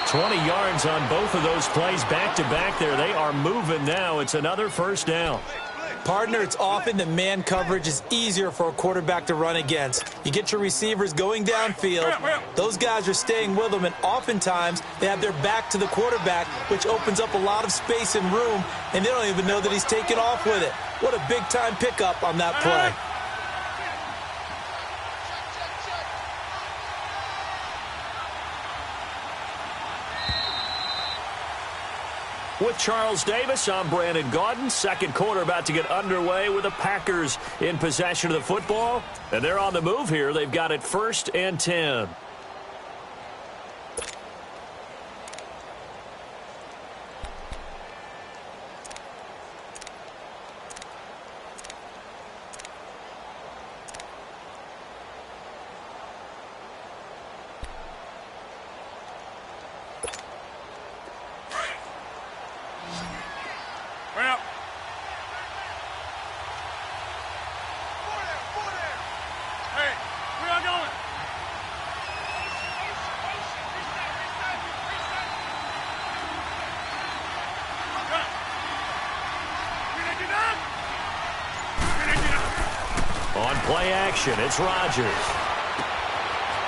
20 yards on both of those plays back-to-back there. They are moving now. It's another first down. Partner, it's often that man coverage is easier for a quarterback to run against. You get your receivers going downfield. Those guys are staying with them, and oftentimes they have their back to the quarterback, which opens up a lot of space and room, and they don't even know that he's taking off with it. What a big-time pickup on that play. With Charles Davis, I'm Brandon Gaudin. Second quarter about to get underway with the Packers in possession of the football. And they're on the move here. They've got it 1st and 10. Play action. It's Rodgers.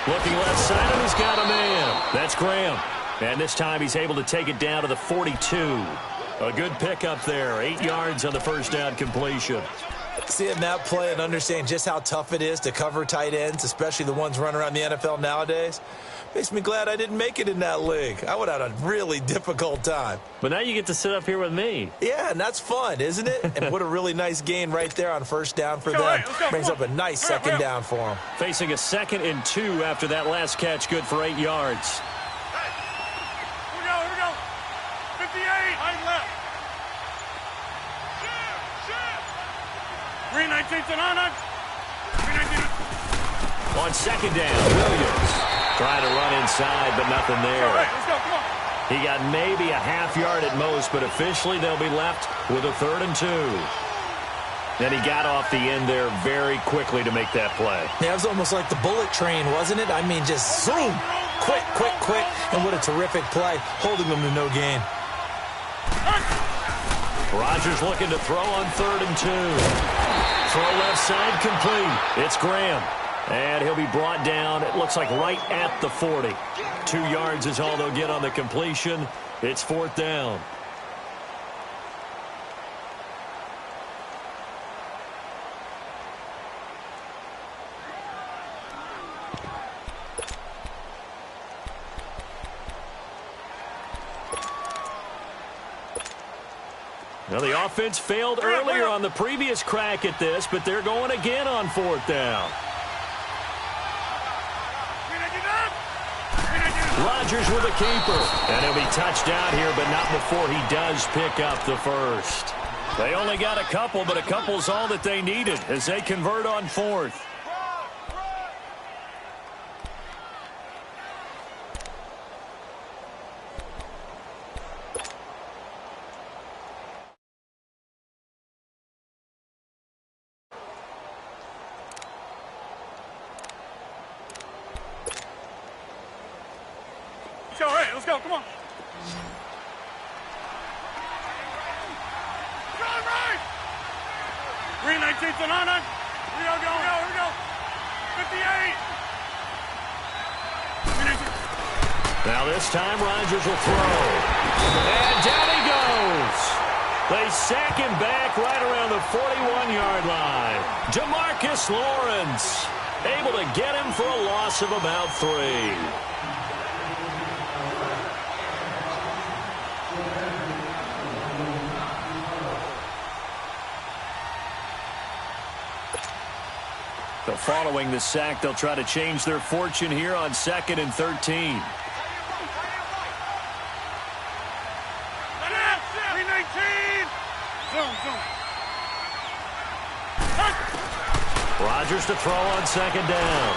Looking left side, and he's got a man. That's Graham. And this time he's able to take it down to the 42. A good pickup there. 8 yards on the first down completion. Seeing that play and understanding just how tough it is to cover tight ends, especially the ones running around the NFL nowadays, makes me glad I didn't make it in that league. I would have had a really difficult time. But now you get to sit up here with me. Yeah, and that's fun, isn't it? And what a really nice gain right there on first down for them. Brings up a nice second down for them. Facing a 2nd and 2 after that last catch, good for 8 yards. Here we go. 58, right left. Green 19's an on. Green 19. On second down, Williams trying to run inside, but nothing there. All right, let's go, come on. He got maybe a half yard at most, but officially they'll be left with a 3rd and 2. Then he got off the end there very quickly to make that play. Yeah, it was almost like the bullet train, wasn't it? I mean, just zoom, quick. And what a terrific play, holding them to no gain. Rodgers looking to throw on 3rd and 2. Throw left side complete. It's Graham. And he'll be brought down, it looks like right at the 40. 2 yards is all they'll get on the completion. It's 4th down. Well, the offense failed earlier on the previous crack at this, but they're going again on 4th down. Rodgers with a keeper. And he'll be touched down here, but not before he does pick up the first. They only got a couple, but a couple's all that they needed as they convert on 4th. All right, let's go, come on. Green 19's an on. Here we go. 58. Now this time Rodgers will throw. And down he goes. They sack him back right around the 41-yard line. Demarcus Lawrence able to get him for a loss of about 3. So following the sack, they'll try to change their fortune here on 2nd and 13. Rodgers to throw on 2nd down.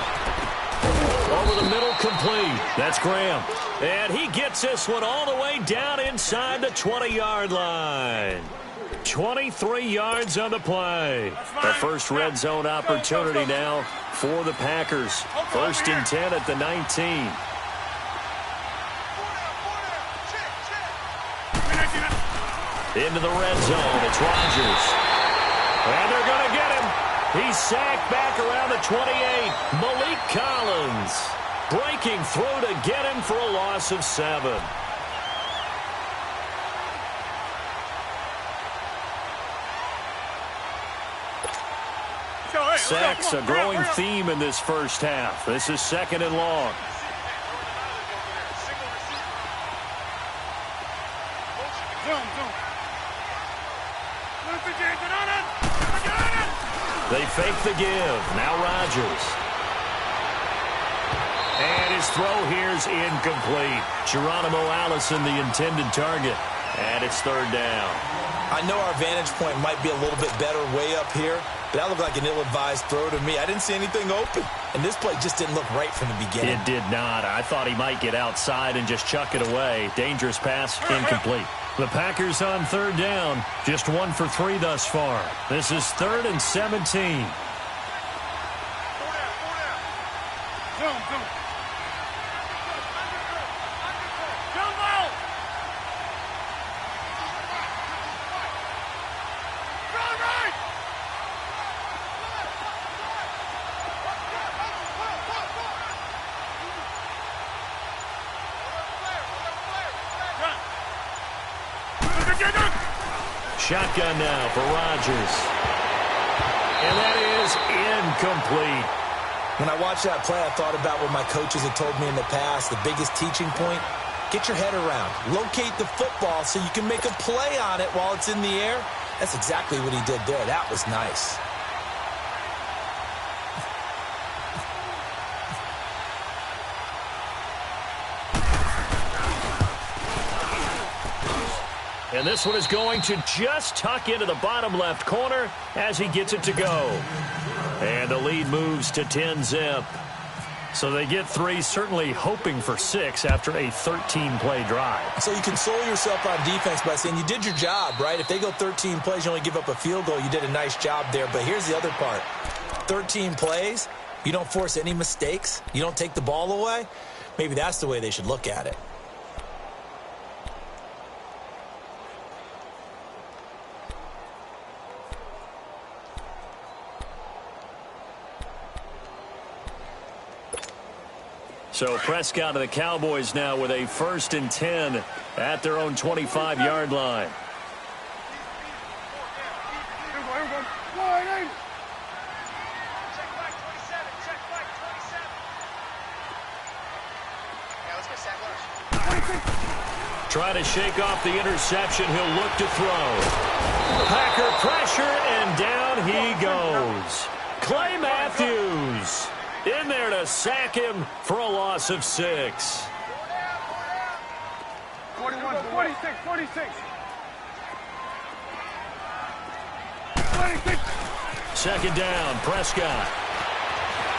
Over the middle, complete. That's Graham. And he gets this one all the way down inside the 20-yard line. 23 yards on the play. The first red zone opportunity now for the Packers. 1st and 10 at the 19. Into the red zone. It's Rodgers. And they're going to get him. He's sacked back around the 28. Malik Collins breaking through to get him for a loss of 7. Sacks, a growing theme in this first half. This is 2nd and long. They fake the give. Now Rodgers. And his throw here's incomplete. Geronimo Allison, the intended target. And it's 3rd down. I know our vantage point might be a little bit better way up here, but that looked like an ill-advised throw to me. I didn't see anything open. And this play just didn't look right from the beginning. It did not. I thought he might get outside and just chuck it away. Dangerous pass, incomplete. The Packers on 3rd down. Just 1 for 3 thus far. This is 3rd and 17. Shotgun now for Rodgers. And that is incomplete. When I watched that play, I thought about what my coaches had told me in the past. The biggest teaching point, get your head around. Locate the football so you can make a play on it while it's in the air. That's exactly what he did there. That was nice. And this one is going to just tuck into the bottom left corner as he gets it to go. And the lead moves to 10-zip. So they get 3, certainly hoping for 6 after a 13-play drive. So you console yourself on defense by saying you did your job, right? If they go 13 plays, you only give up a field goal, you did a nice job there. But here's the other part. 13 plays, you don't force any mistakes, you don't take the ball away. Maybe that's the way they should look at it. So Prescott of the Cowboys now with a 1st and 10 at their own 25-yard line. Try to shake off the interception. He'll look to throw. Packer pressure, and down he goes. Clay Matthews in there to sack him for a loss of 6. 46. 2nd down, Prescott.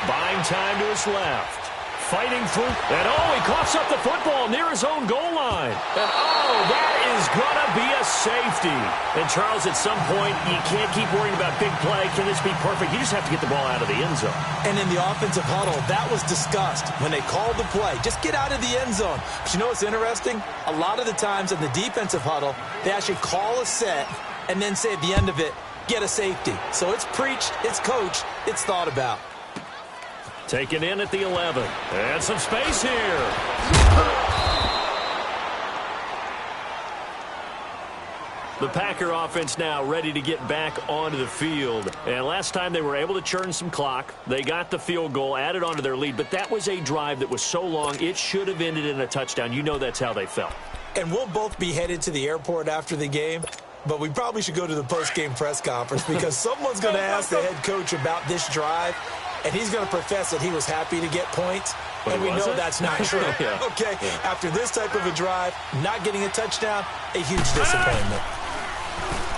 Buying time to his left. Fighting through. And, he coughs up the football near his own goal line. And, that is going to be a safety. And, Charles, at some point, you can't keep worrying about big play. Can this be perfect? You just have to get the ball out of the end zone. And in the offensive huddle, that was discussed when they called the play. Just get out of the end zone. But you know what's interesting? A lot of the times in the defensive huddle, they actually call a set and then say at the end of it, get a safety. So it's preached, it's coached, it's thought about. Taken in at the 11. And some space here. The Packer offense now ready to get back onto the field. And last time they were able to churn some clock. They got the field goal, added onto their lead. But that was a drive that was so long, it should have ended in a touchdown. You know that's how they felt. And we'll both be headed to the airport after the game. But we probably should go to the post-game press conference because someone's going to ask the head coach about this drive. And he's going to profess that he was happy to get points. And we know that's not true. Yeah. Okay, after this type of a drive, not getting a touchdown, a huge disappointment.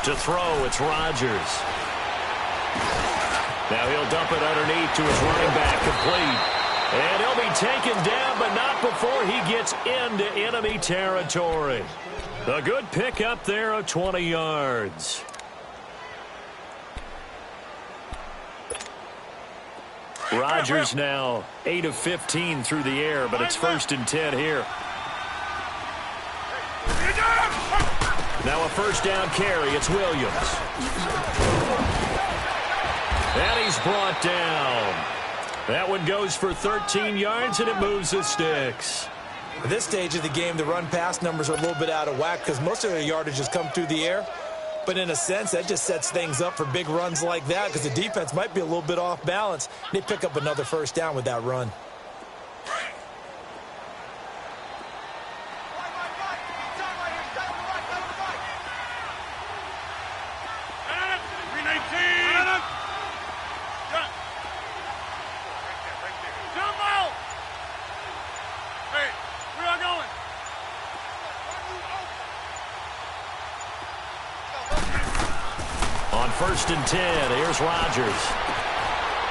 To throw, it's Rodgers. Now he'll dump it underneath to his running back, complete. And he'll be taken down, but not before he gets into enemy territory. A good pick up there of 20 yards. Rodgers now 8 of 15 through the air, but it's 1st and 10 here. Now a first down carry. It's Williams. And he's brought down. That one goes for 13 yards, and it moves the sticks. At this stage of the game, the run-pass numbers are a little bit out of whack because most of their yardage has come through the air. But in a sense, that just sets things up for big runs like that because the defense might be a little bit off balance. They pick up another first down with that run. On 1st and 10, here's Rodgers.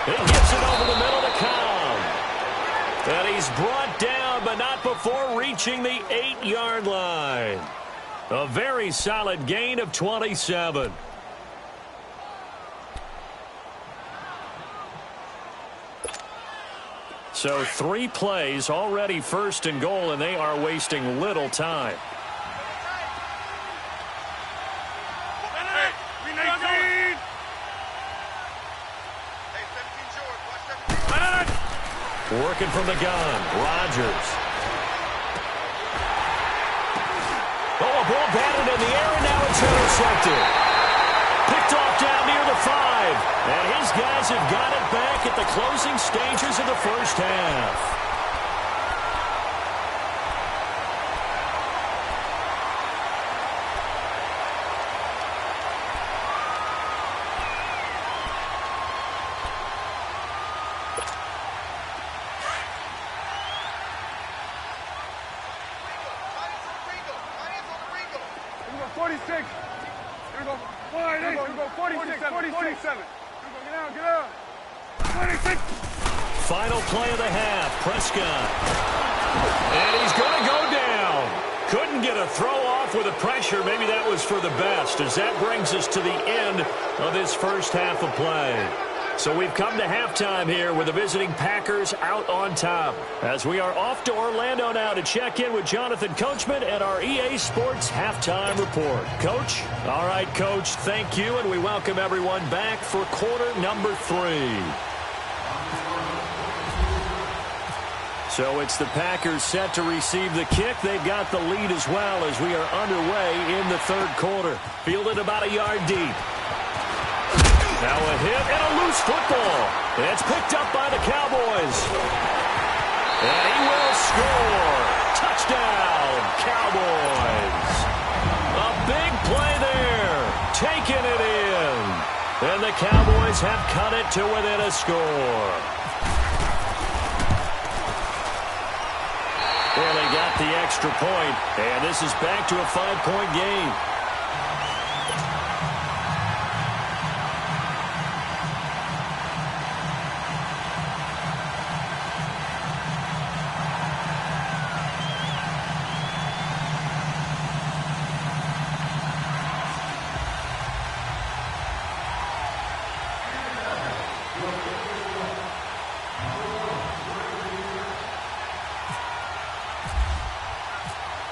He gets it over the middle to Cobb. And he's brought down, but not before reaching the 8-yard line. A very solid gain of 27. So 3 plays, already 1st and goal, and they are wasting little time. Working from the gun, Rodgers. Oh, a ball batted in the air, and now it's intercepted. Picked off down near the 5. And his guys have got it back at the closing stages of the first half. Final play of the half, Prescott. And he's going to go down. Couldn't get a throw off with the pressure. Maybe that was for the best, as that brings us to the end of this first half of play. So we've come to halftime here with the visiting Packers out on top. As we are off to Orlando now to check in with Jonathan Coachman and our EA Sports Halftime Report. Coach? All right, Coach, thank you, and we welcome everyone back for quarter number 3. So it's the Packers set to receive the kick. They've got the lead as well as we are underway in the third quarter. Fielded about a yard deep. Now a hit and a loose football. It's picked up by the Cowboys. And he will score. Touchdown, Cowboys. A big play there. Taking it in. And the Cowboys have cut it to within a score. Well, they got the extra point, and this is back to a 5-point game.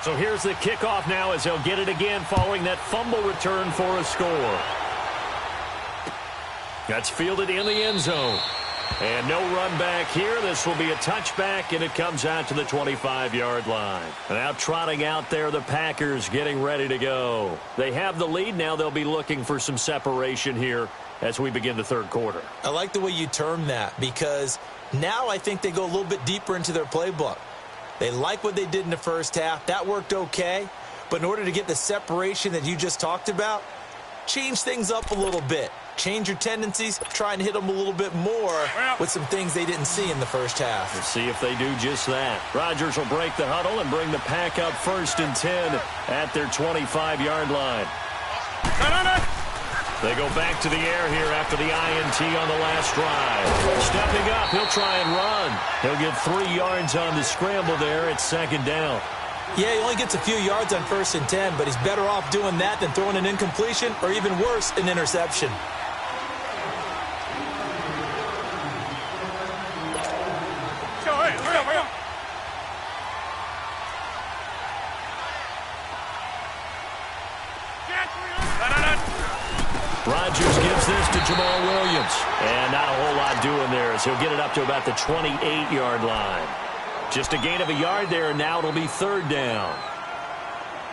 So here's the kickoff now as they'll get it again following that fumble return for a score. That's fielded in the end zone. And no run back here. This will be a touchback, and it comes out to the 25-yard line. Now trotting out there, the Packers getting ready to go. They have the lead. Now they'll be looking for some separation here as we begin the third quarter. I like the way you term that, because now I think they go a little bit deeper into their playbook. They like what they did in the first half. That worked okay. But in order to get the separation that you just talked about, change things up a little bit. Change your tendencies, try and hit them a little bit more with some things they didn't see in the first half. Let's see if they do just that. Rodgers will break the huddle and bring the Pack up 1st and 10 at their 25-yard line. They go back to the air here after the INT on the last drive. Stepping up, he'll try and run. He'll get 3 yards on the scramble there at 2nd down. Yeah, he only gets a few yards on 1st and 10, but he's better off doing that than throwing an incompletion or even worse, an interception. Rodgers gives this to Jamal Williams. And not a whole lot doing there as he'll get it up to about the 28-yard line. Just a gain of a yard there, and now it'll be 3rd down.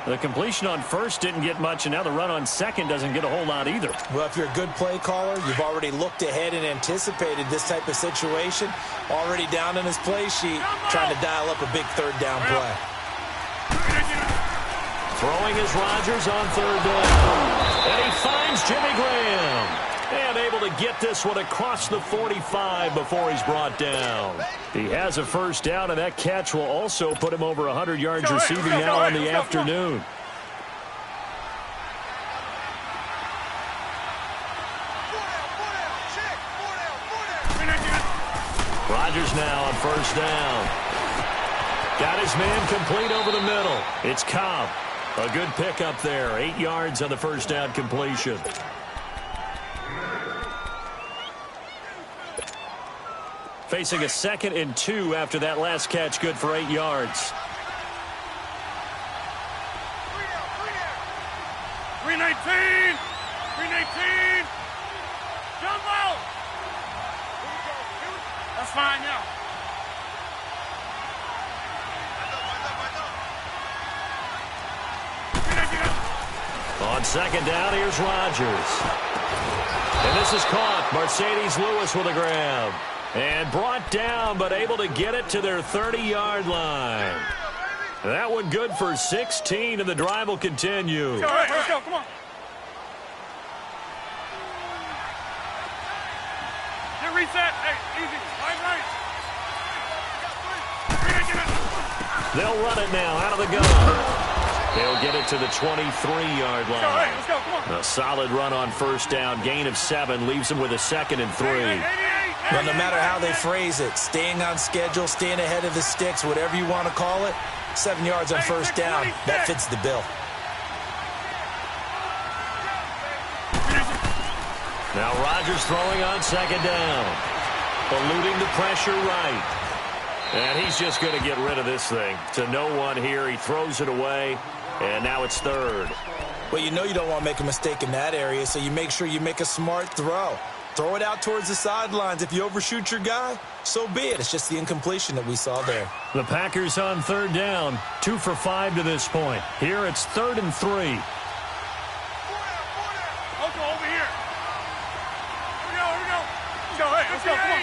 The completion on 1st didn't get much, and now the run on 2nd doesn't get a whole lot either. Well, if you're a good play caller, you've already looked ahead and anticipated this type of situation. Already down in his play sheet, trying to dial up a big 3rd down play. Throwing is Rodgers on 3rd down. And he finds Jimmy Graham. And able to get this one across the 45 before he's brought down. He has a 1st down, and that catch will also put him over 100 yards receiving now on the afternoon. Rodgers now on 1st down. Got his man complete over the middle. It's Cobb. A good pickup there. 8 yards on the 1st down completion. Facing a 2nd and 2 after that last catch, good for 8 yards. 319! 319! Jump out! That's fine now. On 2nd down, here's Rodgers. And this is caught. Mercedes Lewis with a grab. And brought down, but able to get it to their 30-yard line. That one good for 16, and the drive will continue. All right, let's go, come on. Get reset. Hey, easy. Right. They'll run it now out of the gun. They'll get it to the 23-yard line. All right, let's go, come on. A solid run on 1st down. Gain of 7 leaves them with a 2nd and 3. Well, no matter how they phrase it, staying on schedule, staying ahead of the sticks, whatever you want to call it, 7 yards on 1st down, that fits the bill. Now Rodgers throwing on 2nd down. Eluding the pressure right. And he's just going to get rid of this thing. To no one here. He throws it away, and now it's 3rd. Well, you know you don't want to make a mistake in that area, so you make sure you make a smart throw. Throw it out towards the sidelines. If you overshoot your guy, so be it. It's just the incompletion that we saw there. The Packers on 3rd down. 2 for 5 to this point. Here it's 3rd and 3. Over here. Here we go. Let's go, come on.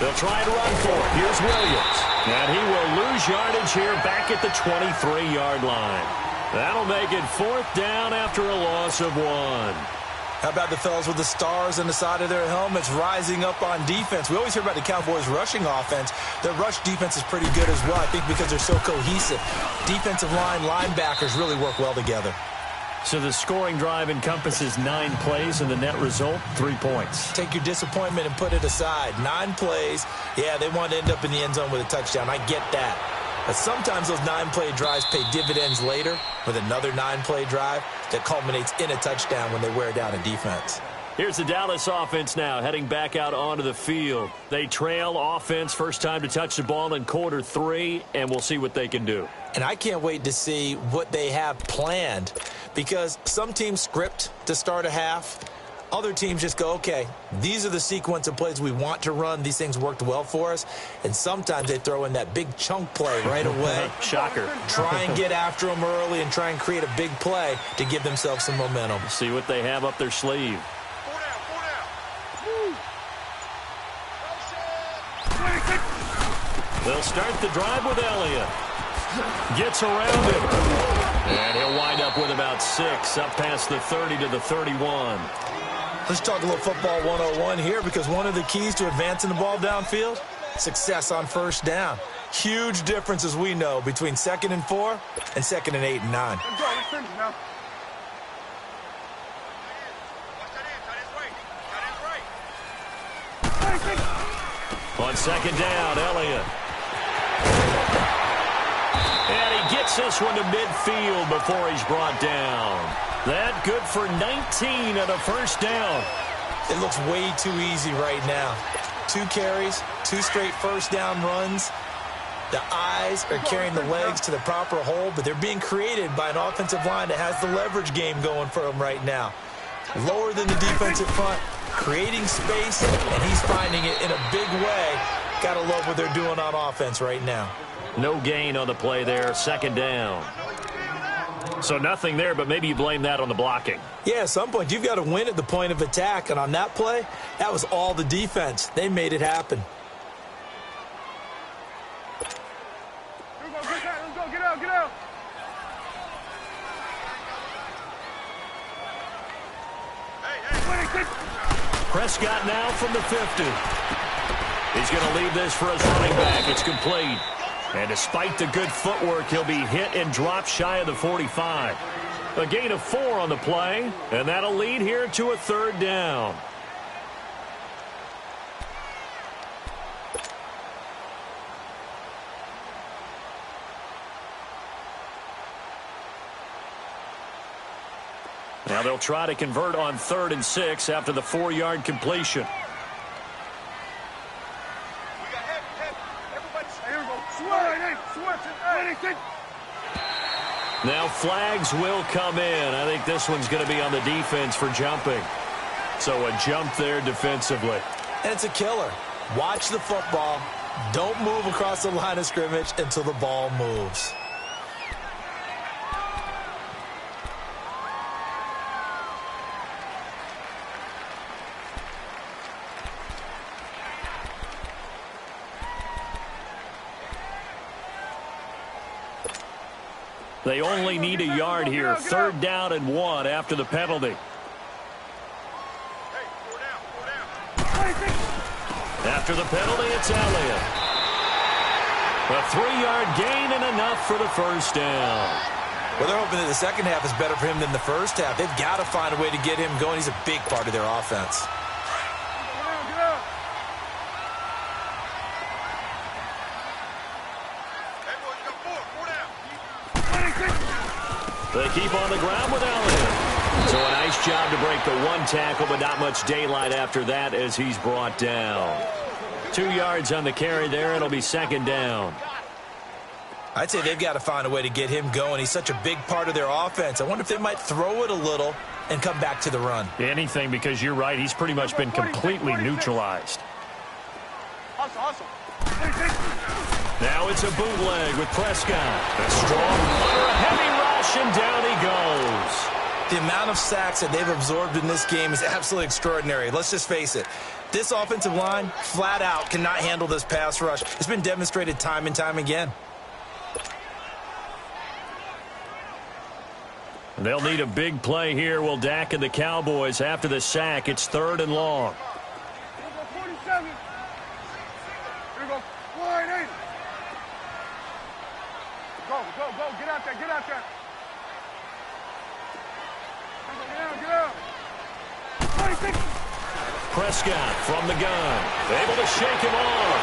They'll try to run for it. Here's Williams. And he will lose yardage here back at the 23-yard line. That'll make it 4th down after a loss of 1. How about the fellas with the stars on the side of their helmets rising up on defense? We always hear about the Cowboys' rushing offense. Their rush defense is pretty good as well, I think, because they're so cohesive. Defensive line, linebackers really work well together. So the scoring drive encompasses 9 plays, and the net result, 3 points. Take your disappointment and put it aside. 9 plays. Yeah, they want to end up in the end zone with a touchdown. I get that. But sometimes those 9-play drives pay dividends later with another 9-play drive that culminates in a touchdown when they wear down a defense. Here's the Dallas offense now heading back out onto the field. They trail offense, first time to touch the ball in quarter 3, and we'll see what they can do. And I can't wait to see what they have planned, because some teams script to start a half. Other teams just go, okay, these are the sequence of plays we want to run. These things worked well for us. And sometimes they throw in that big chunk play right away. Shocker. Try and get after them early and try and create a big play to give themselves some momentum. See what they have up their sleeve. They'll start the drive with Elliott. Gets around him. And he'll wind up with about 6, up past the 30 to the 31. Let's talk a little football 101 here, because one of the keys to advancing the ball downfield, success on first down. Huge difference, as we know, between 2nd and 4 and 2nd and 8 and 9. Let's go. Let's finish now. On 2nd down, Elliott. And he gets this one to midfield before he's brought down. That good for 19 and a first down. It looks way too easy right now. 2 carries, 2 straight first down runs. The eyes are carrying the legs to the proper hole, but they're being created by an offensive line that has the leverage game going for them right now. Lower than the defensive front, creating space, and he's finding it in a big way. Gotta love what they're doing on offense right now. No gain on the play there, 2nd down. So nothing there, but maybe you blame that on the blocking. Yeah, at some point, you've got to win at the point of attack, and on that play, that was all the defense. They made it happen. Let's go. Get out. Get out. Prescott now from the 50. He's going to leave this for his running back. It's complete. And despite the good footwork, he'll be hit and dropped shy of the 45. A gain of 4 on the play, and that'll lead here to a 3rd down. Now they'll try to convert on 3rd and 6 after the 4-yard completion. Now flags will come in. I think this one's going to be on the defense for jumping. So a jump there defensively. And it's a killer. Watch the football. Don't move across the line of scrimmage until the ball moves. They only need a yard here. 3rd down and 1 after the penalty. After the penalty, it's Elliott. A 3-yard gain and enough for the first down. Well, they're hoping that the second half is better for him than the first half. They've got to find a way to get him going. He's a big part of their offense. They keep on the ground with Elliott. So a nice job to break the 1 tackle, but not much daylight after that as he's brought down. 2 yards on the carry there. It'll be 2nd down. I'd say they've got to find a way to get him going. He's such a big part of their offense. I wonder if they might throw it a little and come back to the run. Anything, because you're right. He's pretty much been completely neutralized. Awesome. Now it's a bootleg with Prescott. A strong runner, a heavy rush, and down he goes. The amount of sacks that they've absorbed in this game is absolutely extraordinary. Let's just face it. This offensive line, flat out, cannot handle this pass rush. It's been demonstrated time and time again. They'll need a big play here. Will Dak and the Cowboys after the sack. It's 3rd and long. 47. Here we go. Wide 8. Go. Get out there. Get out. Get out. 26. Prescott from the gun. Able to shake him off.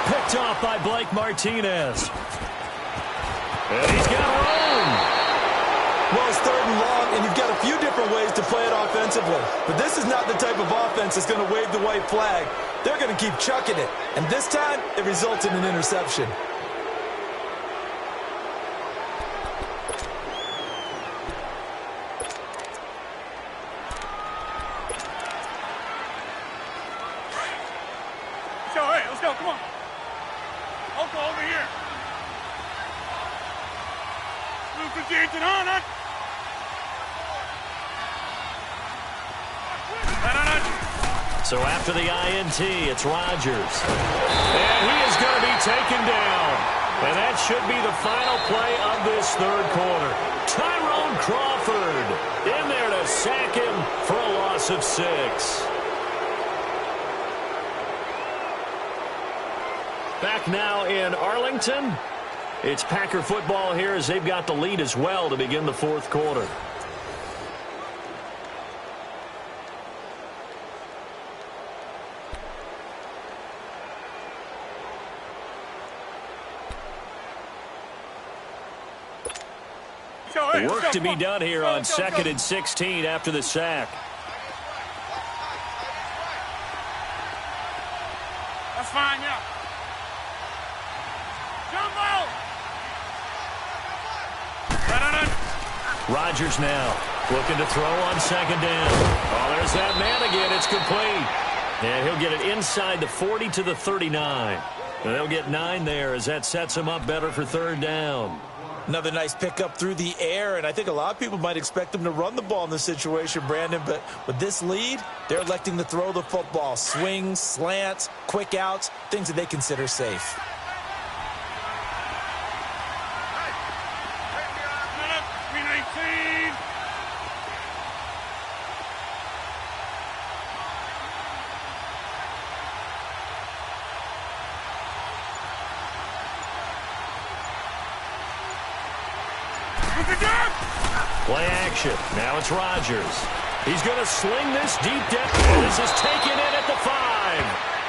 Picked off by Blake Martinez. And he's got room. Well, it's 3rd and long, and you've got a few different ways to play it offensively. But this is not the type of offense that's going to wave the white flag. They're going to keep chucking it. And this time, it results in an interception. So after the INT, it's Rodgers. And he is going to be taken down. And that should be the final play of this third quarter. Tyrone Crawford in there to sack him for a loss of 6. Back now in Arlington. It's Packer football here as they've got the lead as well to begin the fourth quarter. Work to be done here on 2nd and 16 after the sack. That's fine, yeah. Jumbo! Rodgers now looking to throw on 2nd down. Oh, there's that man again. It's complete. And he'll get it inside the 40 to the 39. And they'll get 9 there as that sets him up better for 3rd down. Another nice pickup through the air, and I think a lot of people might expect him to run the ball in this situation, Brandon, but with this lead, they're electing to throw the football. Swings, slants, quick outs, things that they consider safe. Play action. Now it's Rodgers. He's going to sling this deep down. This is taken in at the 5.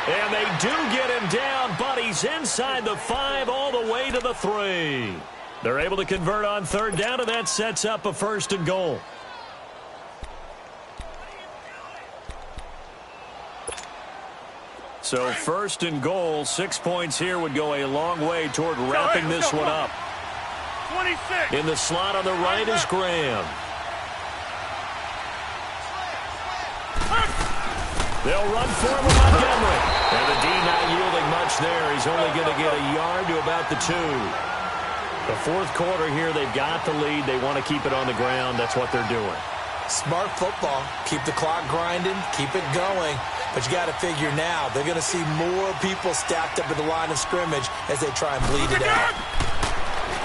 And they do get him down, but he's inside the 5 all the way to the 3. They're able to convert on 3rd down, and that sets up a 1st and goal. So 1st and goal, 6 points here would go a long way toward wrapping this one up. 26. In the slot on the right is Graham. They'll run for him with Montgomery. And the D not yielding much there. He's only going to get a yard to about the 2. The fourth quarter here, they've got the lead. They want to keep it on the ground. That's what they're doing. Smart football. Keep the clock grinding. Keep it going. But you got to figure now, they're going to see more people stacked up at the line of scrimmage as they try and bleed it out.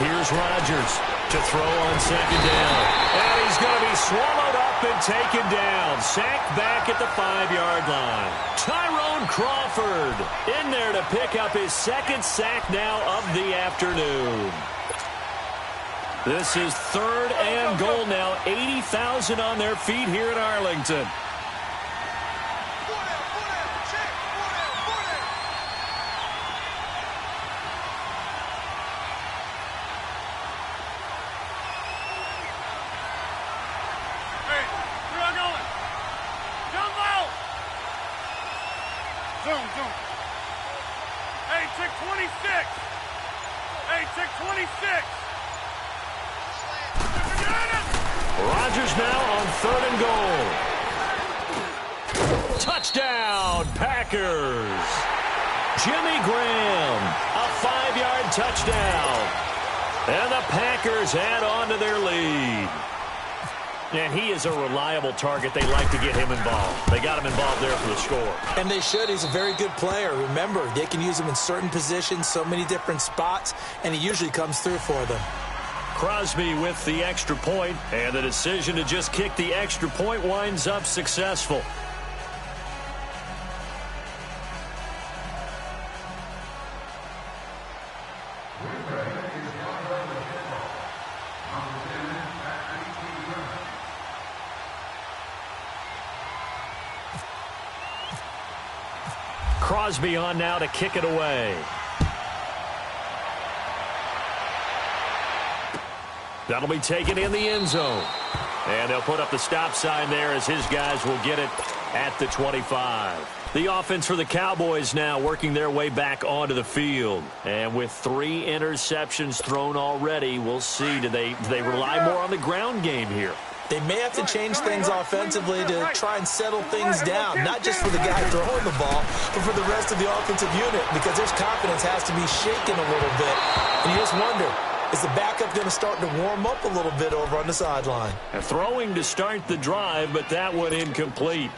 Here's Rodgers to throw on 2nd down. And he's going to be swallowed up and taken down. Sacked back at the 5-yard line. Tyrone Crawford in there to pick up his 2nd sack now of the afternoon. This is 3rd and goal now. 80,000 on their feet here in Arlington. Zoom. Hey, check 26. Hey, check 26. Rodgers now on 3rd and goal. Touchdown, Packers. Jimmy Graham, a 5-yard touchdown. And the Packers add on to their lead. And he is a reliable target. They like to get him involved. They got him involved there for the score. And they should. He's a very good player. Remember, they can use him in certain positions, so many different spots, and he usually comes through for them. Crosby with the extra point, and the decision to just kick the extra point winds up successful. Crosby on now to kick it away. That'll be taken in the end zone. And they'll put up the stop sign there as his guys will get it at the 25. The offense for the Cowboys now working their way back onto the field. And with 3 interceptions thrown already, we'll see. Do they rely more on the ground game here? They may have to change things offensively to try and settle things down, not just for the guy throwing the ball, but for the rest of the offensive unit, because their confidence has to be shaken a little bit. And you just wonder, is the backup going to start to warm up a little bit over on the sideline? Throwing to start the drive, but that one incomplete.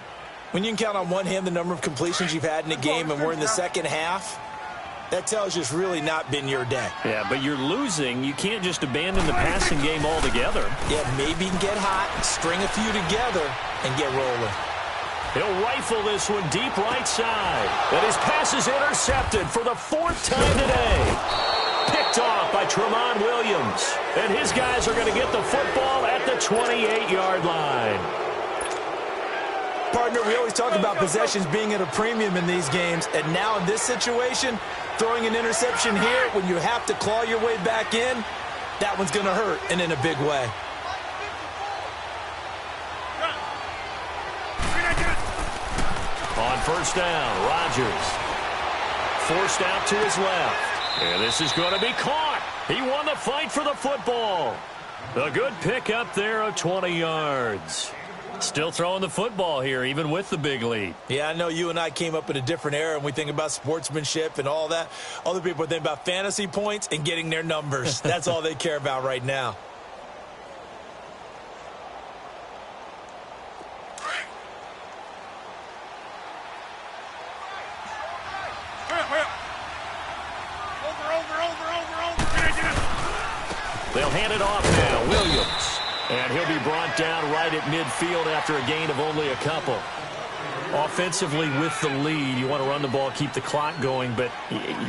When you can count on one hand the number of completions you've had in a game and we're in the second half, that tells you it's really not been your day. Yeah, but you're losing. You can't just abandon the passing game altogether. Yeah, maybe you can get hot, string a few together, and get rolling. He'll rifle this one deep right side. And his pass is intercepted for the 4th time today. Picked off by Tramon Williams. And his guys are going to get the football at the 28-yard line. Partner, we always talk about possessions being at a premium in these games. And now in this situation, throwing an interception here when you have to claw your way back in, that one's going to hurt, and in a big way. On first down, Rodgers. Forced out to his left. And this is going to be caught. He won the fight for the football. A good pick up there of 20 yards. Still throwing the football here, even with the big lead. Yeah, I know you and I came up in a different era, and we think about sportsmanship and all that. Other people think about fantasy points and getting their numbers. That's all they care about right now. They'll hand it off now. Williams. And he'll be brought down right at midfield after a gain of only a couple. Offensively with the lead, you want to run the ball, keep the clock going, but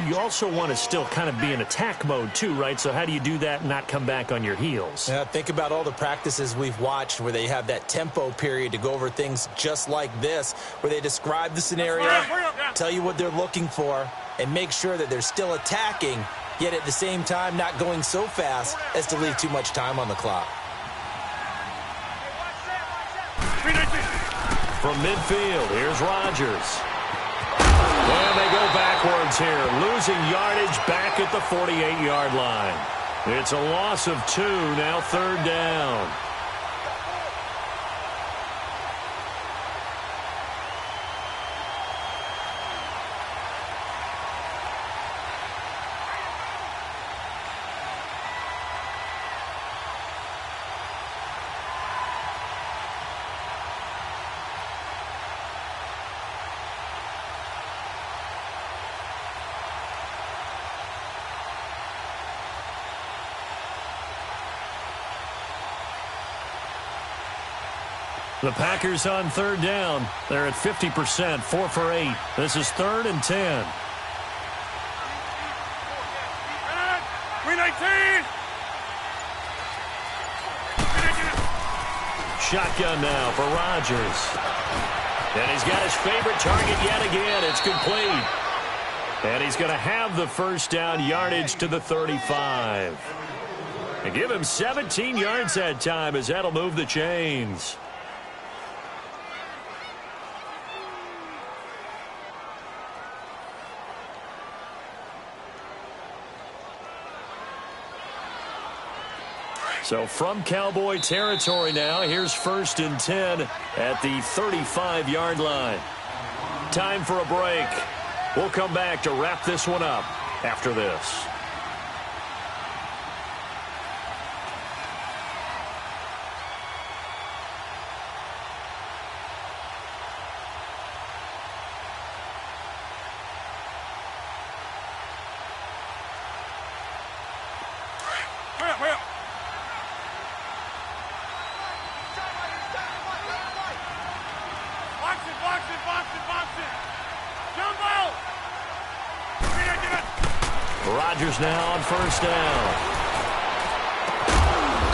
you also want to still kind of be in attack mode too, right? So how do you do that and not come back on your heels? Yeah, think about all the practices we've watched where they have that tempo period to go over things just like this, where they describe the scenario, tell you what they're looking for, and make sure that they're still attacking, yet at the same time not going so fast as to leave too much time on the clock. From midfield, here's Rodgers. And they go backwards here, losing yardage back at the 48-yard line. It's a loss of 2, now 3rd down. The Packers on 3rd down. They're at 50%, 4 for 8. This is 3rd and 10. Shotgun now for Rodgers. And he's got his favorite target yet again. It's complete. And he's going to have the first down, yardage to the 35. And give him 17 yards that time, as that'll move the chains. So from Cowboy territory now, here's 1st and 10 at the 35-yard line. Time for a break. We'll come back to wrap this one up after this. Rodgers now on 1st down.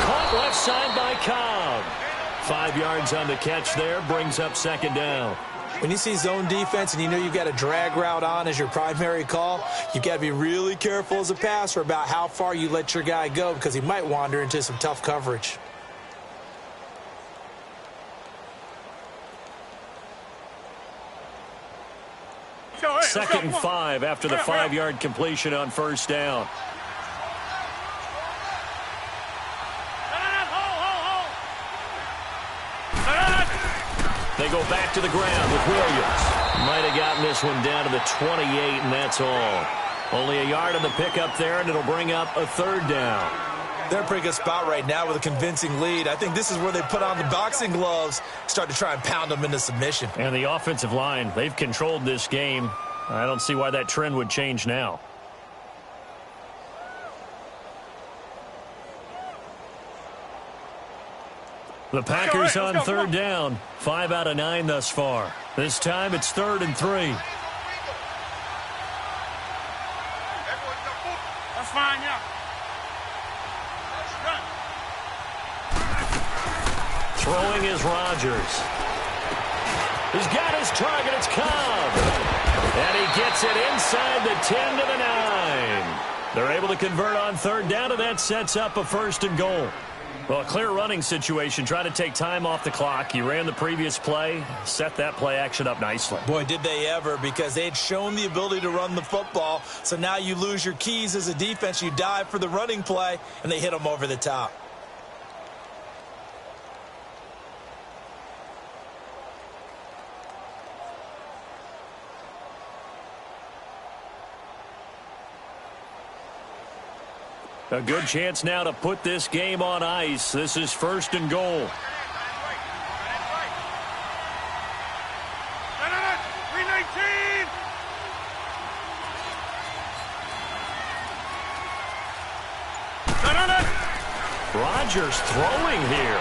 Caught left side by Cobb. 5 yards on the catch there, brings up 2nd down. When you see zone defense and you know you've got a drag route on as your primary call, you've got to be really careful as a passer about how far you let your guy go, because he might wander into some tough coverage. Second and 5 after the 5-yard completion on 1st down. They go back to the ground with Williams. Might have gotten this one down to the 28, and that's all. Only a yard on the pickup there, and it'll bring up a 3rd down. They're in a pretty good spot right now with a convincing lead. I think this is where they put on the boxing gloves, start to try and pound them into submission. And the offensive line, they've controlled this game. I don't see why that trend would change now. The Packers on third down. 5 out of 9 thus far. This time it's 3rd and 3. That's fine, yeah. Throwing is Rodgers. He's got his target. It's Cobb. And he gets it inside the 10 to the 9. They're able to convert on third down, and that sets up a 1st and goal. Well, a clear running situation. Try to take time off the clock. You ran the previous play, set that play action up nicely. Boy, did they ever, because they had shown the ability to run the football. So now you lose your keys as a defense. You dive for the running play, and they hit them over the top. A good chance now to put this game on ice. This is 1st and goal. Rodgers throwing here.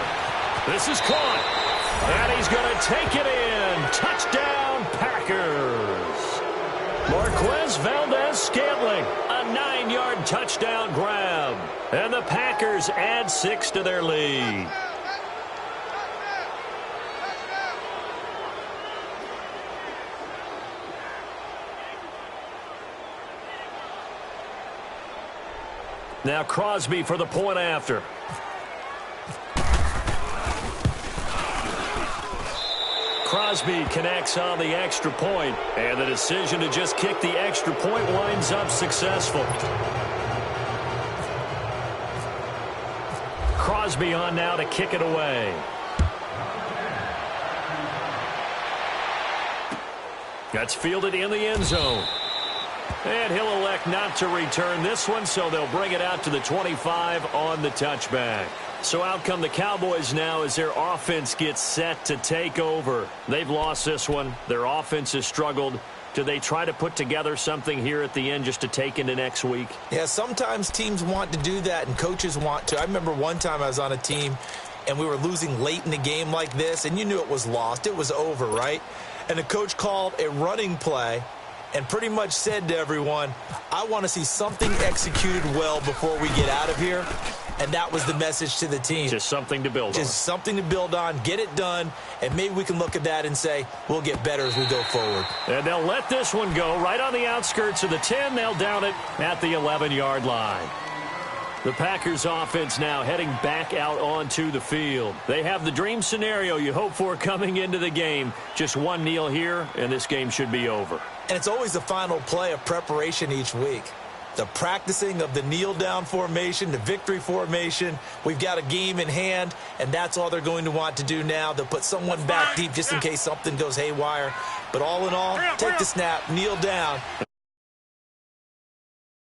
This is caught. And he's going to take it in. Touchdown, Packers. Marquez Valdez-Scantling, a 9-yard touchdown grab. And the Packers add 6 to their lead. Now Crosby for the point after. Crosby connects on the extra point, and the decision to just kick the extra point winds up successful. Crosby on now to kick it away. That's fielded in the end zone. And he'll elect not to return this one, so they'll bring it out to the 25 on the touchback. So out come the Cowboys now as their offense gets set to take over. They've lost this one. Their offense has struggled. Do they try to put together something here at the end just to take into next week? Yeah, sometimes teams want to do that and coaches want to. I remember one time I was on a team and we were losing late in the game like this, and you knew it was lost. It was over, right? And the coach called a running play and pretty much said to everyone, I want to see something executed well before we get out of here. And that was the message to the team. Just something to build on. Just something to build on, get it done, and maybe we can look at that and say, we'll get better as we go forward. And they'll let this one go right on the outskirts of the 10. They'll down it at the 11-yard line. The Packers offense now heading back out onto the field. They have the dream scenario you hope for coming into the game. Just one kneel here, and this game should be over. And it's always the final play of preparation each week. The practicing of the kneel-down formation, the victory formation. We've got a game in hand, and that's all they're going to want to do now. They'll put someone back deep just in case something goes haywire. But all in all, take the snap, kneel down.